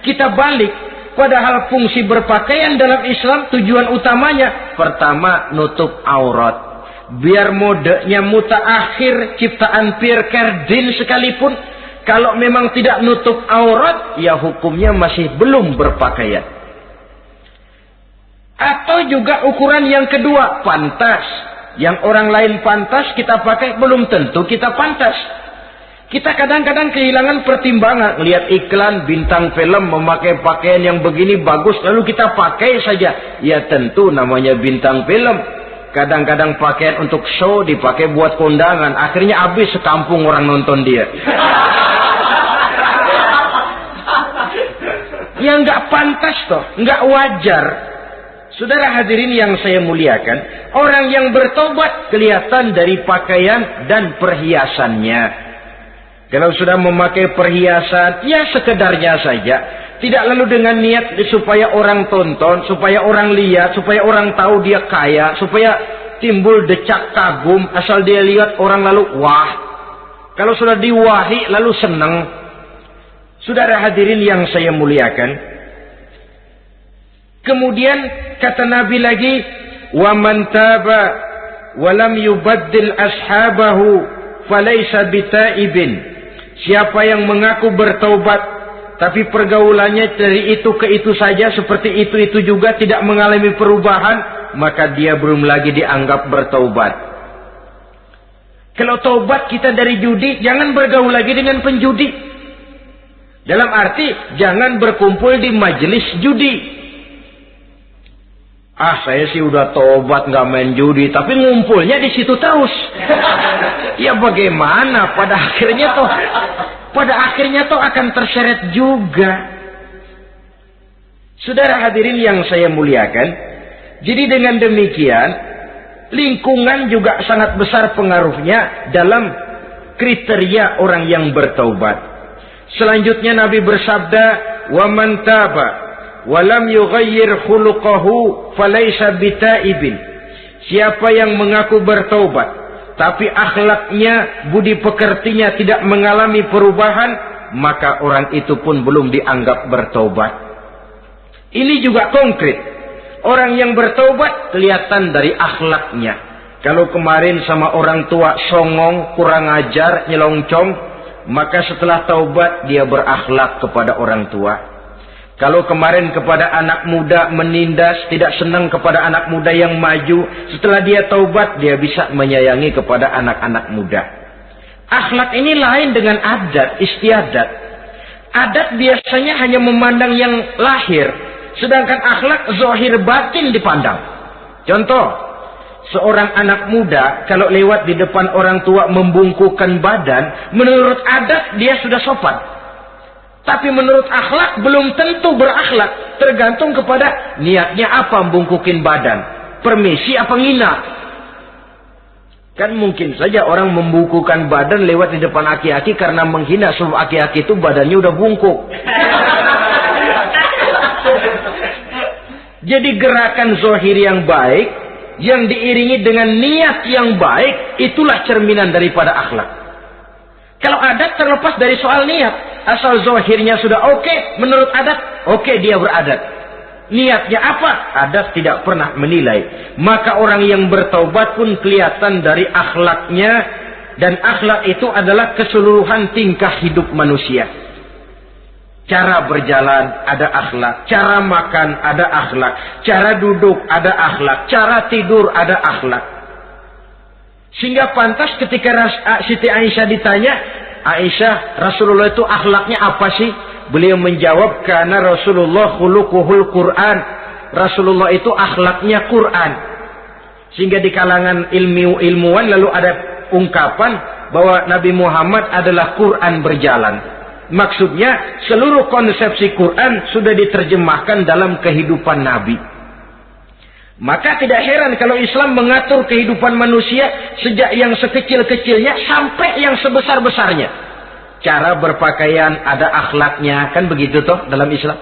[SPEAKER 1] Kita balik. Padahal fungsi berpakaian dalam Islam tujuan utamanya. Pertama, nutup aurat. Biar modenya mutaakhir, ciptaan Pierre Cardin sekalipun. Kalau memang tidak nutup aurat, ya hukumnya masih belum berpakaian. Atau juga ukuran yang kedua, pantas. Yang orang lain pantas kita pakai, belum tentu kita pantas. Kita kadang-kadang kehilangan pertimbangan. Lihat iklan bintang film memakai pakaian yang begini bagus, lalu kita pakai saja. Ya tentu namanya bintang film. Kadang-kadang pakaian untuk show dipakai buat kondangan. Akhirnya habis sekampung orang nonton dia. Ya nggak pantas toh, nggak wajar. Saudara hadirin yang saya muliakan, orang yang bertobat kelihatan dari pakaian dan perhiasannya. Kalau sudah memakai perhiasan, ya sekedarnya saja. Tidak lalu dengan niat supaya orang tonton, supaya orang lihat, supaya orang tahu dia kaya, supaya timbul decak kagum, asal dia lihat orang lalu wah. Kalau sudah diwahi lalu senang. Saudara hadirin yang saya muliakan, kemudian kata Nabi lagi, wa man taba wa lam yubaddil ashabahu falaysa bitaibin. Siapa yang mengaku bertaubat tapi pergaulannya dari itu ke itu saja, seperti itu juga tidak mengalami perubahan, maka dia belum lagi dianggap bertaubat. Kalau taubat kita dari judi, jangan bergaul lagi dengan penjudi. Dalam arti jangan berkumpul di majelis judi. Ah, saya sih udah tobat nggak main judi, tapi ngumpulnya di situ terus. Ya bagaimana? Pada akhirnya toh akan terseret juga. Saudara hadirin yang saya muliakan, jadi dengan demikian lingkungan juga sangat besar pengaruhnya dalam kriteria orang yang bertaubat. Selanjutnya Nabi bersabda, "Wa man taba walam yughayyir khuluquhu falaysa bitaibin." Siapa yang mengaku bertaubat tapi akhlaknya, budi pekertinya tidak mengalami perubahan, maka orang itu pun belum dianggap bertaubat. Ini juga konkret. Orang yang bertaubat kelihatan dari akhlaknya. Kalau kemarin sama orang tua songong, kurang ajar, nyelongcong, maka setelah taubat dia berakhlak kepada orang tua. Kalau kemarin kepada anak muda menindas, tidak senang kepada anak muda yang maju, setelah dia taubat, dia bisa menyayangi kepada anak-anak muda. Akhlak ini lain dengan adat, istiadat. Adat biasanya hanya memandang yang lahir, sedangkan akhlak zahir batin dipandang. Contoh, seorang anak muda kalau lewat di depan orang tua membungkukkan badan, menurut adat dia sudah sopan. Tapi menurut akhlak belum tentu berakhlak. Tergantung kepada niatnya apa membungkukin badan. Permisi apa nginap. Kan mungkin saja orang membungkukan badan lewat di depan aki-aki karena menghina sebab aki-aki itu badannya udah bungkuk. Jadi gerakan zohir yang baik, yang diiringi dengan niat yang baik, itulah cerminan daripada akhlak. Kalau adat terlepas dari soal niat. Asal zohirnya sudah oke, menurut adat, oke dia beradat. Niatnya apa? Adat tidak pernah menilai. Maka orang yang bertaubat pun kelihatan dari akhlaknya. Dan akhlak itu adalah keseluruhan tingkah hidup manusia. Cara berjalan ada akhlak. Cara makan ada akhlak. Cara duduk ada akhlak. Cara tidur ada akhlak. Sehingga pantas ketika Siti Aisyah ditanya, Aisyah, Rasulullah itu akhlaknya apa sih? Beliau menjawab, karena Rasulullah khuluquhul Quran. Rasulullah itu akhlaknya Quran. Sehingga di kalangan ilmuwan lalu ada ungkapan bahwa Nabi Muhammad adalah Quran berjalan. Maksudnya seluruh konsepsi Quran sudah diterjemahkan dalam kehidupan Nabi. Maka tidak heran kalau Islam mengatur kehidupan manusia sejak yang sekecil-kecilnya sampai yang sebesar-besarnya. Cara berpakaian ada akhlaknya, kan begitu toh dalam Islam.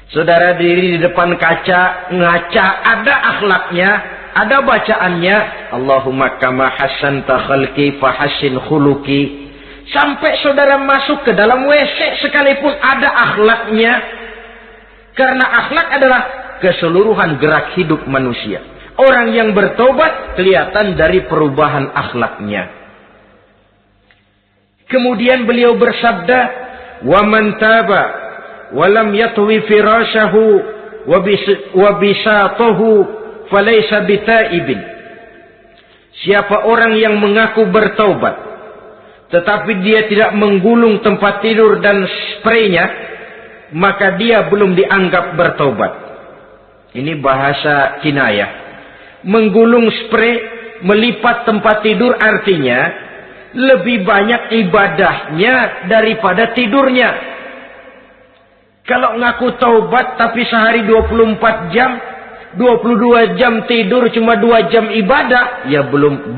[SPEAKER 1] Saudara diri di depan kaca, ngaca, ada akhlaknya, ada bacaannya. Allahumma kama hasanta khalqi fahassin khuluqi. Sampai saudara masuk ke dalam WC sekalipun ada akhlaknya. Karena akhlak adalah keseluruhan gerak hidup manusia. Orang yang bertobat kelihatan dari perubahan akhlaknya. Kemudian beliau bersabda, "Wa man taba wa lam yatwi firashahu wa bisatahu falaysa bitaibin." Siapa orang yang mengaku bertaubat tetapi dia tidak menggulung tempat tidur dan spraynya, maka dia belum dianggap bertaubat. Ini bahasa kinayah. Menggulung spray, melipat tempat tidur artinya lebih banyak ibadahnya daripada tidurnya. Kalau ngaku taubat tapi sehari 24 jam, 22 jam tidur, cuma 2 jam ibadah, ya belum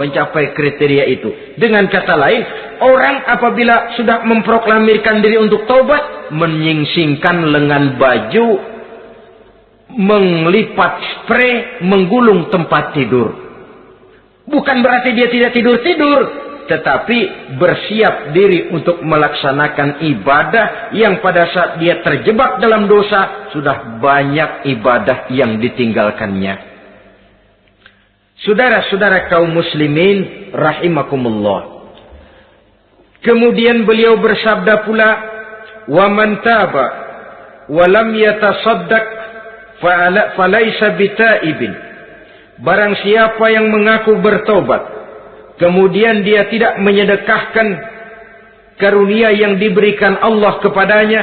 [SPEAKER 1] mencapai kriteria itu. Dengan kata lain, orang apabila sudah memproklamirkan diri untuk taubat, menyingsingkan lengan baju, melipat spray, menggulung tempat tidur. Bukan berarti dia tidak tidur-tidur, tetapi bersiap diri untuk melaksanakan ibadah yang pada saat dia terjebak dalam dosa, sudah banyak ibadah yang ditinggalkannya. Saudara-saudara kaum muslimin rahimakumullah. Kemudian beliau bersabda pula, "Wa man taba wa lam yatasaddaq falaisa bitaibin." Barang siapa yang mengaku bertobat, kemudian dia tidak menyedekahkan karunia yang diberikan Allah kepadanya,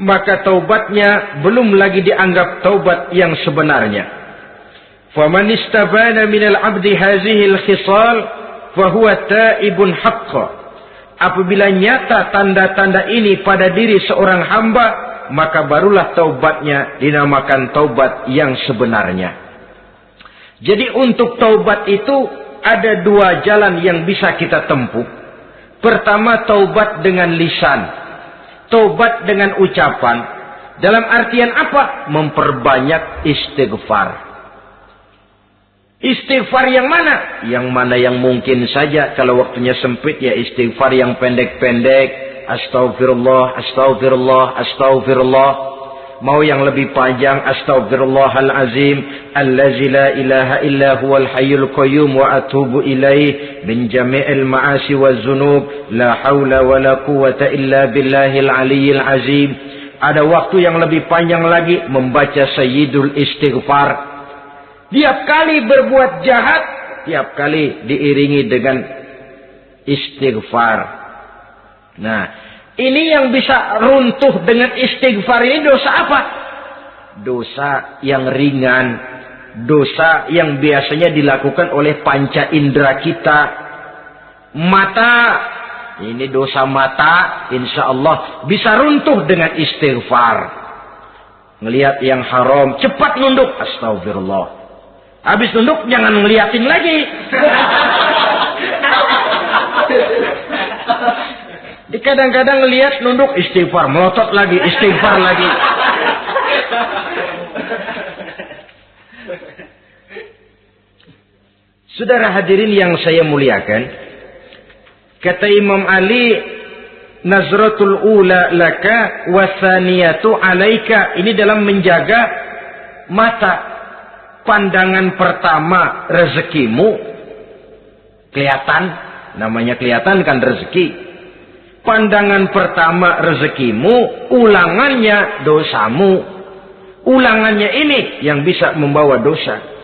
[SPEAKER 1] maka taubatnya belum lagi dianggap taubat yang sebenarnya. Faman istabana minal abdi hazihil khisal fahuwa taibun haqqa. Apabila nyata tanda-tanda ini pada diri seorang hamba, maka barulah taubatnya dinamakan taubat yang sebenarnya. Jadi untuk taubat itu ada 2 jalan yang bisa kita tempuh. Pertama, taubat dengan lisan. Taubat dengan ucapan. Dalam artian apa? Memperbanyak istighfar. Istighfar yang mana? Yang mana yang mungkin saja. Kalau waktunya sempit ya istighfar yang pendek-pendek. Astaghfirullah, astaghfirullah, astaghfirullah. Mau yang lebih panjang, astaghfirullahalazim allazi la ilaha illa huwal hayyul qayyum wa atubu ilaih min jami'il ma'asi waz dzunub la haula wala quwwata illa billahil aliyyil azim. Ada waktu yang lebih panjang lagi membaca sayyidul istighfar. Tiap kali berbuat jahat, tiap kali diiringi dengan istighfar. Nah, ini yang bisa runtuh dengan istighfar ini dosa apa? Dosa yang ringan. Dosa yang biasanya dilakukan oleh panca indera kita. Mata ini dosa mata, insya Allah bisa runtuh dengan istighfar. Ngelihat yang haram, cepat nunduk, astagfirullah. Habis nunduk, jangan ngeliatin lagi. Kadang-kadang ngelihat nunduk, istighfar, melotot lagi, istighfar lagi. Saudara hadirin yang saya muliakan, kata Imam Ali, nazratul ula laka wasaniyatu alaika. Ini dalam menjaga mata. Pandangan pertama rezekimu kelihatan, namanya kelihatan kan rezeki. Pandangan pertama rezekimu, ulangannya dosamu. Ulangannya ini yang bisa membawa dosa.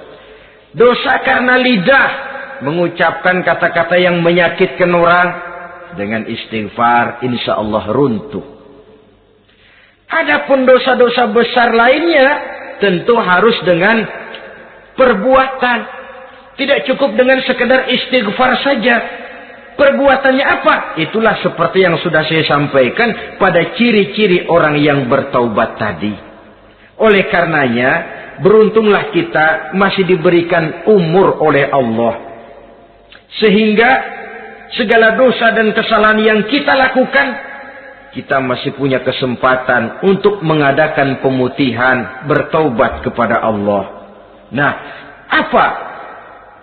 [SPEAKER 1] Dosa karena lidah, mengucapkan kata-kata yang menyakitkan orang. Dengan istighfar, insya Allah runtuh. Adapun dosa-dosa besar lainnya, tentu harus dengan perbuatan. Tidak cukup dengan sekedar istighfar saja. Perbuatannya apa? Itulah seperti yang sudah saya sampaikan pada ciri-ciri orang yang bertaubat tadi. Oleh karenanya, beruntunglah kita masih diberikan umur oleh Allah. Sehingga segala dosa dan kesalahan yang kita lakukan, kita masih punya kesempatan untuk mengadakan pemutihan, bertaubat kepada Allah. Nah, apa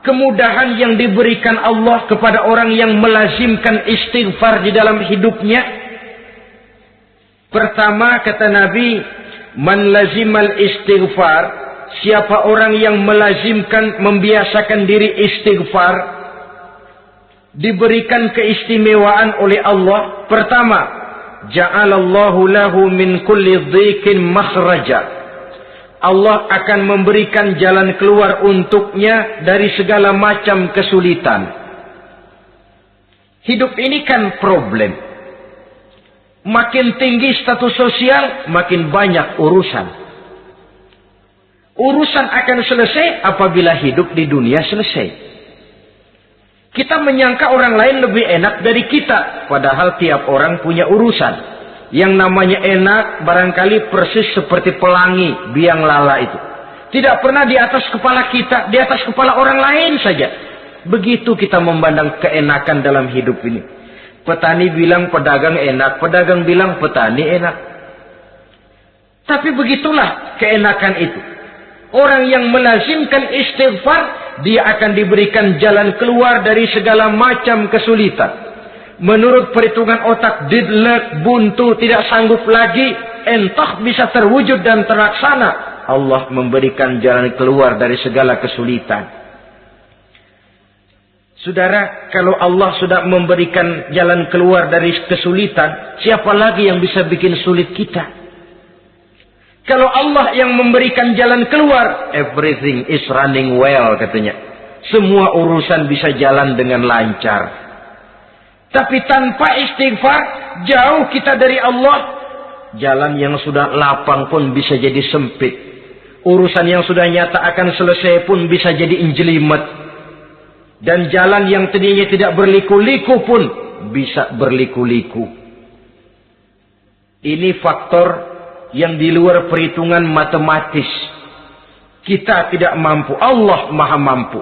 [SPEAKER 1] kemudahan yang diberikan Allah kepada orang yang melazimkan istighfar di dalam hidupnya? Pertama, kata Nabi, man lazimal istighfar, siapa orang yang melazimkan, membiasakan diri istighfar, diberikan keistimewaan oleh Allah. Pertama, ja'alallahu lahu min kulli dhiqin makhraja. Allah akan memberikan jalan keluar untuknya dari segala macam kesulitan. Hidup ini kan problem. Makin tinggi status sosial, makin banyak urusan. Urusan akan selesai apabila hidup di dunia selesai. Kita menyangka orang lain lebih enak dari kita, padahal tiap orang punya urusan. Yang namanya enak barangkali persis seperti pelangi biang lala itu. Tidak pernah di atas kepala kita, di atas kepala orang lain saja. Begitu kita memandang keenakan dalam hidup ini. Petani bilang pedagang enak, pedagang bilang petani enak. Tapi begitulah keenakan itu. Orang yang melazimkan istighfar, dia akan diberikan jalan keluar dari segala macam kesulitan. Menurut perhitungan otak, didlek, buntu, tidak sanggup lagi, entah bisa terwujud dan terlaksana. Allah memberikan jalan keluar dari segala kesulitan. Saudara, kalau Allah sudah memberikan jalan keluar dari kesulitan, siapa lagi yang bisa bikin sulit kita? Kalau Allah yang memberikan jalan keluar, everything is running well, katanya. Semua urusan bisa jalan dengan lancar. Tapi tanpa istighfar, jauh kita dari Allah. Jalan yang sudah lapang pun bisa jadi sempit. Urusan yang sudah nyata akan selesai pun bisa jadi injelimet. Dan jalan yang tadinya tidak berliku-liku pun bisa berliku-liku. Ini faktor yang di luar perhitungan matematis. Kita tidak mampu, Allah maha mampu.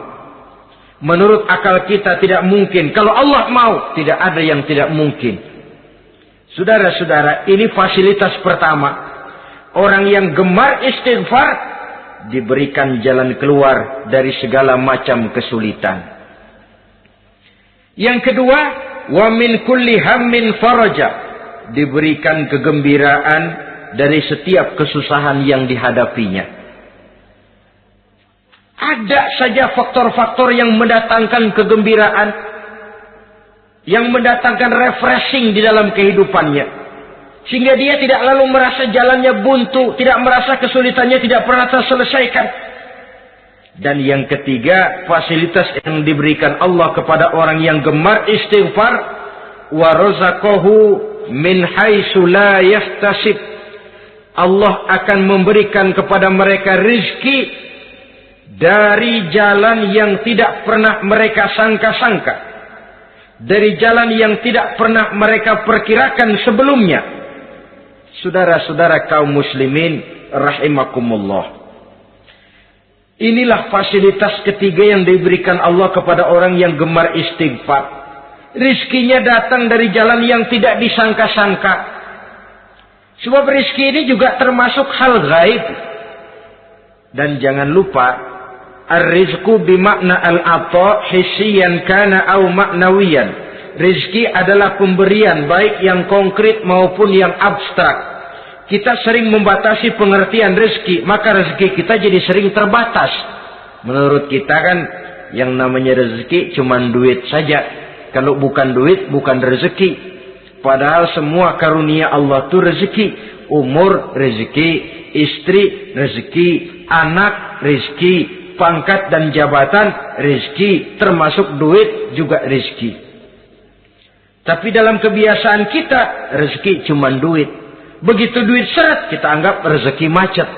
[SPEAKER 1] Menurut akal kita tidak mungkin. Kalau Allah mau, tidak ada yang tidak mungkin. Saudara-saudara, ini fasilitas pertama. Orang yang gemar istighfar, diberikan jalan keluar dari segala macam kesulitan. Yang kedua, wa min kulli hammin faraja. Diberikan kegembiraan dari setiap kesusahan yang dihadapinya. Ada saja faktor-faktor yang mendatangkan kegembiraan, yang mendatangkan refreshing di dalam kehidupannya. Sehingga dia tidak lalu merasa jalannya buntu, tidak merasa kesulitannya tidak pernah terselesaikan. Dan yang ketiga, fasilitas yang diberikan Allah kepada orang yang gemar istighfar, wa razaqahu min haitsu la yahtasib. Allah akan memberikan kepada mereka rizki dari jalan yang tidak pernah mereka sangka-sangka. dari jalan yang tidak pernah mereka perkirakan sebelumnya. Saudara-saudara kaum muslimin rahimakumullah. Inilah fasilitas ketiga yang diberikan Allah kepada orang yang gemar istighfar. Rizkinya datang dari jalan yang tidak disangka-sangka. Sebab rizki ini juga termasuk hal gaib. Dan jangan lupa, ar-rizqu bimakna al-ata hissiyan kana au ma'nawiyan. Rizki adalah pemberian baik yang konkret maupun yang abstrak. Kita sering membatasi pengertian rezeki, maka rezeki kita jadi sering terbatas. Menurut kita kan yang namanya rezeki cuma duit saja. Kalau bukan duit, bukan rezeki. Padahal semua karunia Allah itu rezeki. Umur, rezeki. Istri, rezeki. Anak, rezeki. Pangkat dan jabatan, rezeki. Termasuk duit juga rezeki. Tapi dalam kebiasaan kita, rezeki cuma duit. Begitu duit seret, kita anggap rezeki macet.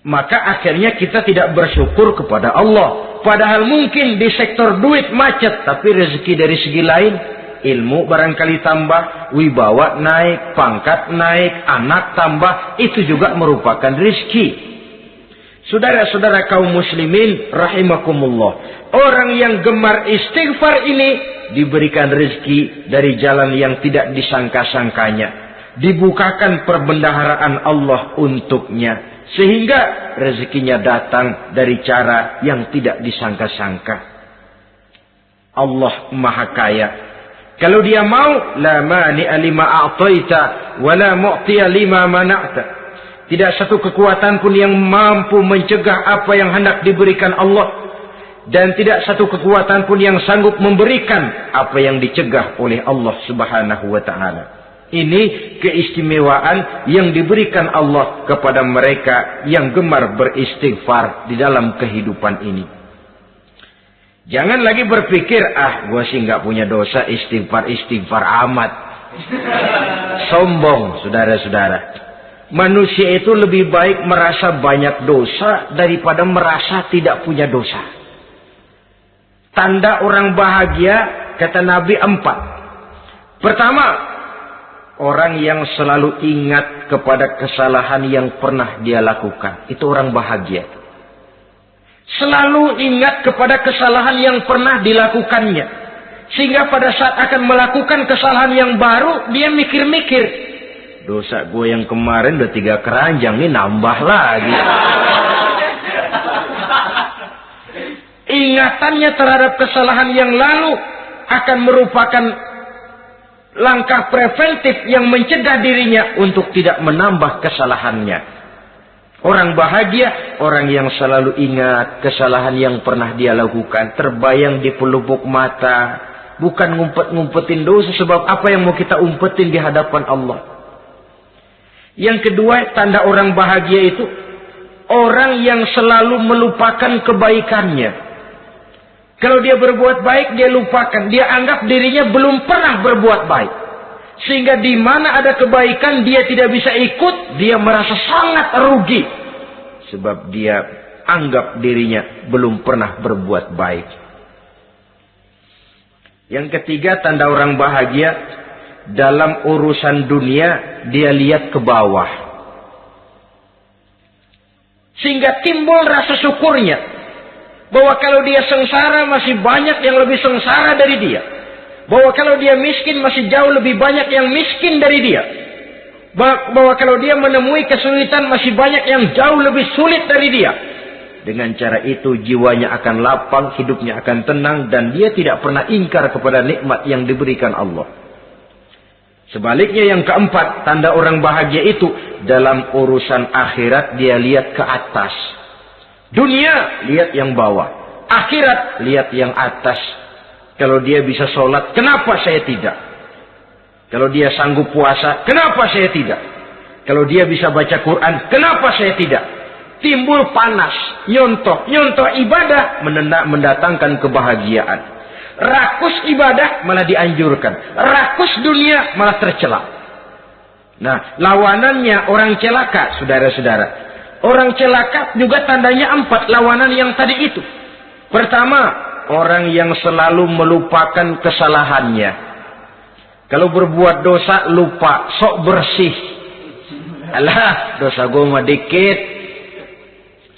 [SPEAKER 1] Maka akhirnya kita tidak bersyukur kepada Allah. Padahal mungkin di sektor duit macet, tapi rezeki dari segi lain, ilmu barangkali tambah, wibawa naik, pangkat naik, anak tambah, itu juga merupakan rezeki. Saudara-saudara kaum muslimin rahimakumullah. Orang yang gemar istighfar ini diberikan rezeki dari jalan yang tidak disangka-sangkanya. Dibukakan perbendaharaan Allah untuknya. Sehingga rezekinya datang dari cara yang tidak disangka-sangka. Allah Maha Kaya. Kalau dia mau, la mani'a lima a'taita wa la mu'tiya lima mana'ta. Tidak satu kekuatan pun yang mampu mencegah apa yang hendak diberikan Allah. Dan tidak satu kekuatan pun yang sanggup memberikan apa yang dicegah oleh Allah Subhanahu wa ta'ala. Ini keistimewaan yang diberikan Allah kepada mereka yang gemar beristighfar di dalam kehidupan ini. Jangan lagi berpikir, gua sih nggak punya dosa, istighfar amat. Sombong, saudara-saudara. Manusia itu lebih baik merasa banyak dosa daripada merasa tidak punya dosa. Tanda orang bahagia, kata Nabi 4. Pertama, orang yang selalu ingat kepada kesalahan yang pernah dia lakukan. Itu orang bahagia. Selalu ingat kepada kesalahan yang pernah dilakukannya. Sehingga pada saat akan melakukan kesalahan yang baru, dia mikir-mikir. Dosa gue yang kemarin udah 3 keranjang, ini nambah lagi. Ingatannya terhadap kesalahan yang lalu akan merupakan langkah preventif yang mencegah dirinya untuk tidak menambah kesalahannya. Orang bahagia, orang yang selalu ingat kesalahan yang pernah dia lakukan, terbayang di pelupuk mata, bukan ngumpet-ngumpetin dosa. Sebab apa yang mau kita umpetin di hadapan Allah? Yang kedua, tanda orang bahagia itu orang yang selalu melupakan kebaikannya. Kalau dia berbuat baik, dia lupakan. Dia anggap dirinya belum pernah berbuat baik. Sehingga di mana ada kebaikan, dia tidak bisa ikut. Dia merasa sangat rugi. Sebab dia anggap dirinya belum pernah berbuat baik. Yang ketiga, tanda orang bahagia. Dalam urusan dunia, dia lihat ke bawah. Sehingga timbul rasa syukurnya. Bahwa kalau dia sengsara, masih banyak yang lebih sengsara dari dia. Bahwa kalau dia miskin, masih jauh lebih banyak yang miskin dari dia. Bahwa kalau dia menemui kesulitan, masih banyak yang jauh lebih sulit dari dia. Dengan cara itu, jiwanya akan lapang, hidupnya akan tenang, dan dia tidak pernah ingkar kepada nikmat yang diberikan Allah. Sebaliknya yang keempat, tanda orang bahagia itu dalam urusan akhirat dia lihat ke atas. Dunia lihat yang bawah, akhirat lihat yang atas. Kalau dia bisa sholat, kenapa saya tidak? Kalau dia sanggup puasa, kenapa saya tidak? Kalau dia bisa baca Quran, kenapa saya tidak? Timbul panas, nyontoh ibadah mendatangkan kebahagiaan. Rakus ibadah malah dianjurkan. Rakus dunia malah tercela. Nah, lawanannya orang celaka, saudara-saudara. Orang celaka juga tandanya 4 lawanan yang tadi itu. Pertama, orang yang selalu melupakan kesalahannya. Kalau berbuat dosa lupa, sok bersih. Alah, dosa gue mah dikit.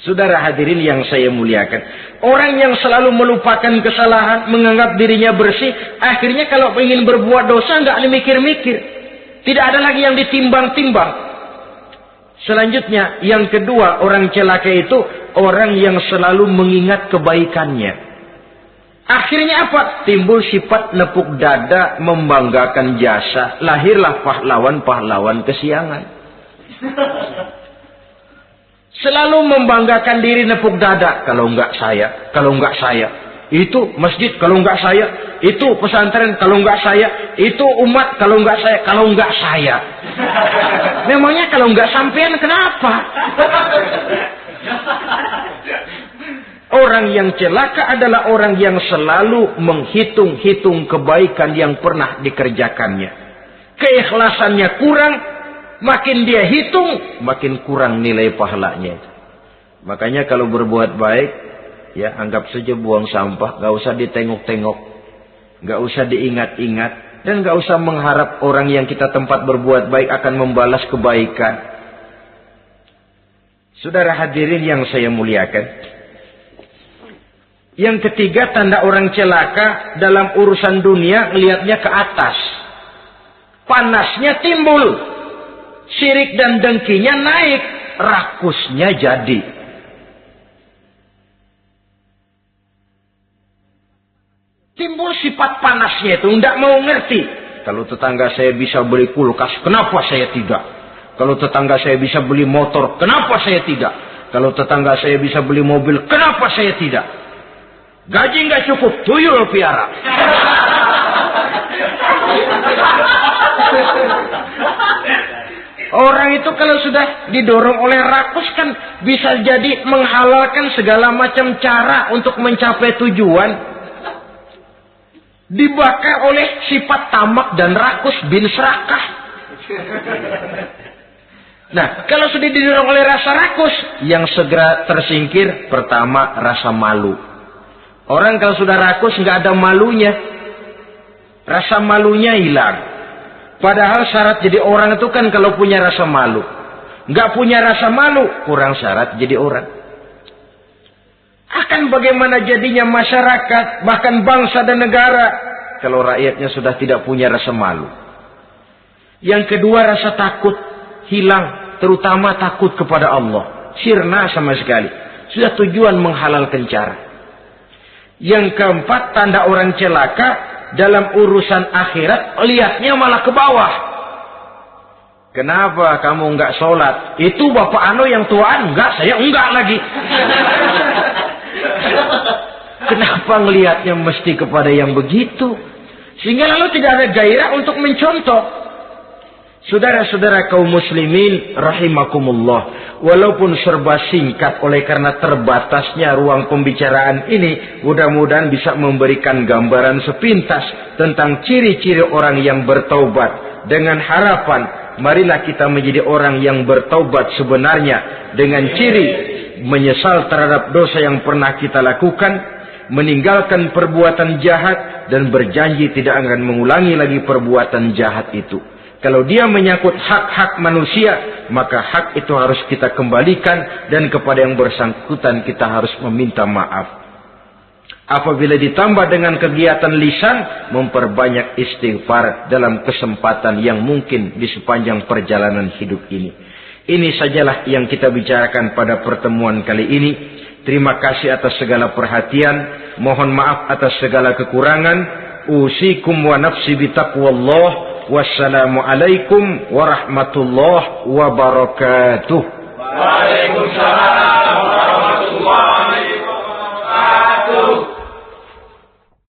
[SPEAKER 1] Saudara hadirin yang saya muliakan, orang yang selalu melupakan kesalahan, menganggap dirinya bersih, akhirnya kalau ingin berbuat dosa nggak dimikir-mikir. Tidak ada lagi yang ditimbang-timbang. Selanjutnya, yang kedua, orang celaka itu orang yang selalu mengingat kebaikannya. Akhirnya apa? Timbul sifat nepuk dada, membanggakan jasa. Lahirlah pahlawan-pahlawan kesiangan. Selalu membanggakan diri, nepuk dada. Kalau enggak saya, kalau enggak saya. Itu masjid, kalau enggak saya. Itu pesantren, kalau enggak saya. Itu umat, kalau enggak saya. Kalau enggak saya. Memangnya kalau enggak sampean kenapa? Orang yang celaka adalah orang yang selalu menghitung-hitung kebaikan yang pernah dikerjakannya. Keikhlasannya kurang, makin dia hitung, makin kurang nilai pahalanya. Makanya kalau berbuat baik, ya anggap saja buang sampah, gak usah ditengok-tengok, gak usah diingat-ingat, dan gak usah mengharap orang yang kita tempat berbuat baik akan membalas kebaikan. Saudara hadirin yang saya muliakan, yang ketiga, tanda orang celaka dalam urusan dunia, ngelihatnya ke atas. Panasnya timbul. Syirik dan dengkinya naik. Rakusnya jadi. Timbul sifat panasnya itu. Tidak mau ngerti. Kalau tetangga saya bisa beli kulkas, kenapa saya tidak? Kalau tetangga saya bisa beli motor, kenapa saya tidak? Kalau tetangga saya bisa beli mobil, kenapa saya tidak? Gaji nggak cukup, tuyul piara. Orang itu kalau sudah didorong oleh rakus kan bisa jadi menghalalkan segala macam cara untuk mencapai tujuan. Dibakar oleh sifat tamak dan rakus bin serakah. Nah, kalau sudah didorong oleh rasa rakus, yang segera tersingkir pertama rasa malu. Orang kalau sudah rakus nggak ada malunya, rasa malunya hilang. Padahal syarat jadi orang itu kan kalau punya rasa malu. Nggak punya rasa malu, kurang syarat jadi orang. Akan bagaimana jadinya masyarakat, bahkan bangsa dan negara, kalau rakyatnya sudah tidak punya rasa malu. Yang kedua, rasa takut hilang, terutama takut kepada Allah. Sirna sama sekali. Sudah tujuan menghalalkan cara. Yang keempat, tanda orang celaka dalam urusan akhirat, lihatnya malah ke bawah. Kenapa kamu enggak sholat? Itu bapak anu yang tuaan, enggak, saya enggak lagi. Kenapa ngelihatnya mesti kepada yang begitu? Sehingga lalu tidak ada gairah untuk mencontoh. Saudara-saudara kaum muslimin rahimakumullah, walaupun serba singkat oleh karena terbatasnya ruang pembicaraan ini, mudah-mudahan bisa memberikan gambaran sepintas tentang ciri-ciri orang yang bertaubat. Dengan harapan, marilah kita menjadi orang yang bertaubat sebenarnya dengan ciri menyesal terhadap dosa yang pernah kita lakukan, meninggalkan perbuatan jahat, dan berjanji tidak akan mengulangi lagi perbuatan jahat itu. Kalau dia menyangkut hak-hak manusia, maka hak itu harus kita kembalikan, dan kepada yang bersangkutan kita harus meminta maaf. Apabila ditambah dengan kegiatan lisan, memperbanyak istighfar dalam kesempatan yang mungkin di sepanjang perjalanan hidup ini. Ini sajalah yang kita bicarakan pada pertemuan kali ini. Terima kasih atas segala perhatian. Mohon maaf atas segala kekurangan. Usikum wa nafsi bitaqwallah. Wassalamualaikum warahmatullahi wabarakatuh.
[SPEAKER 2] Waalaikumsalam.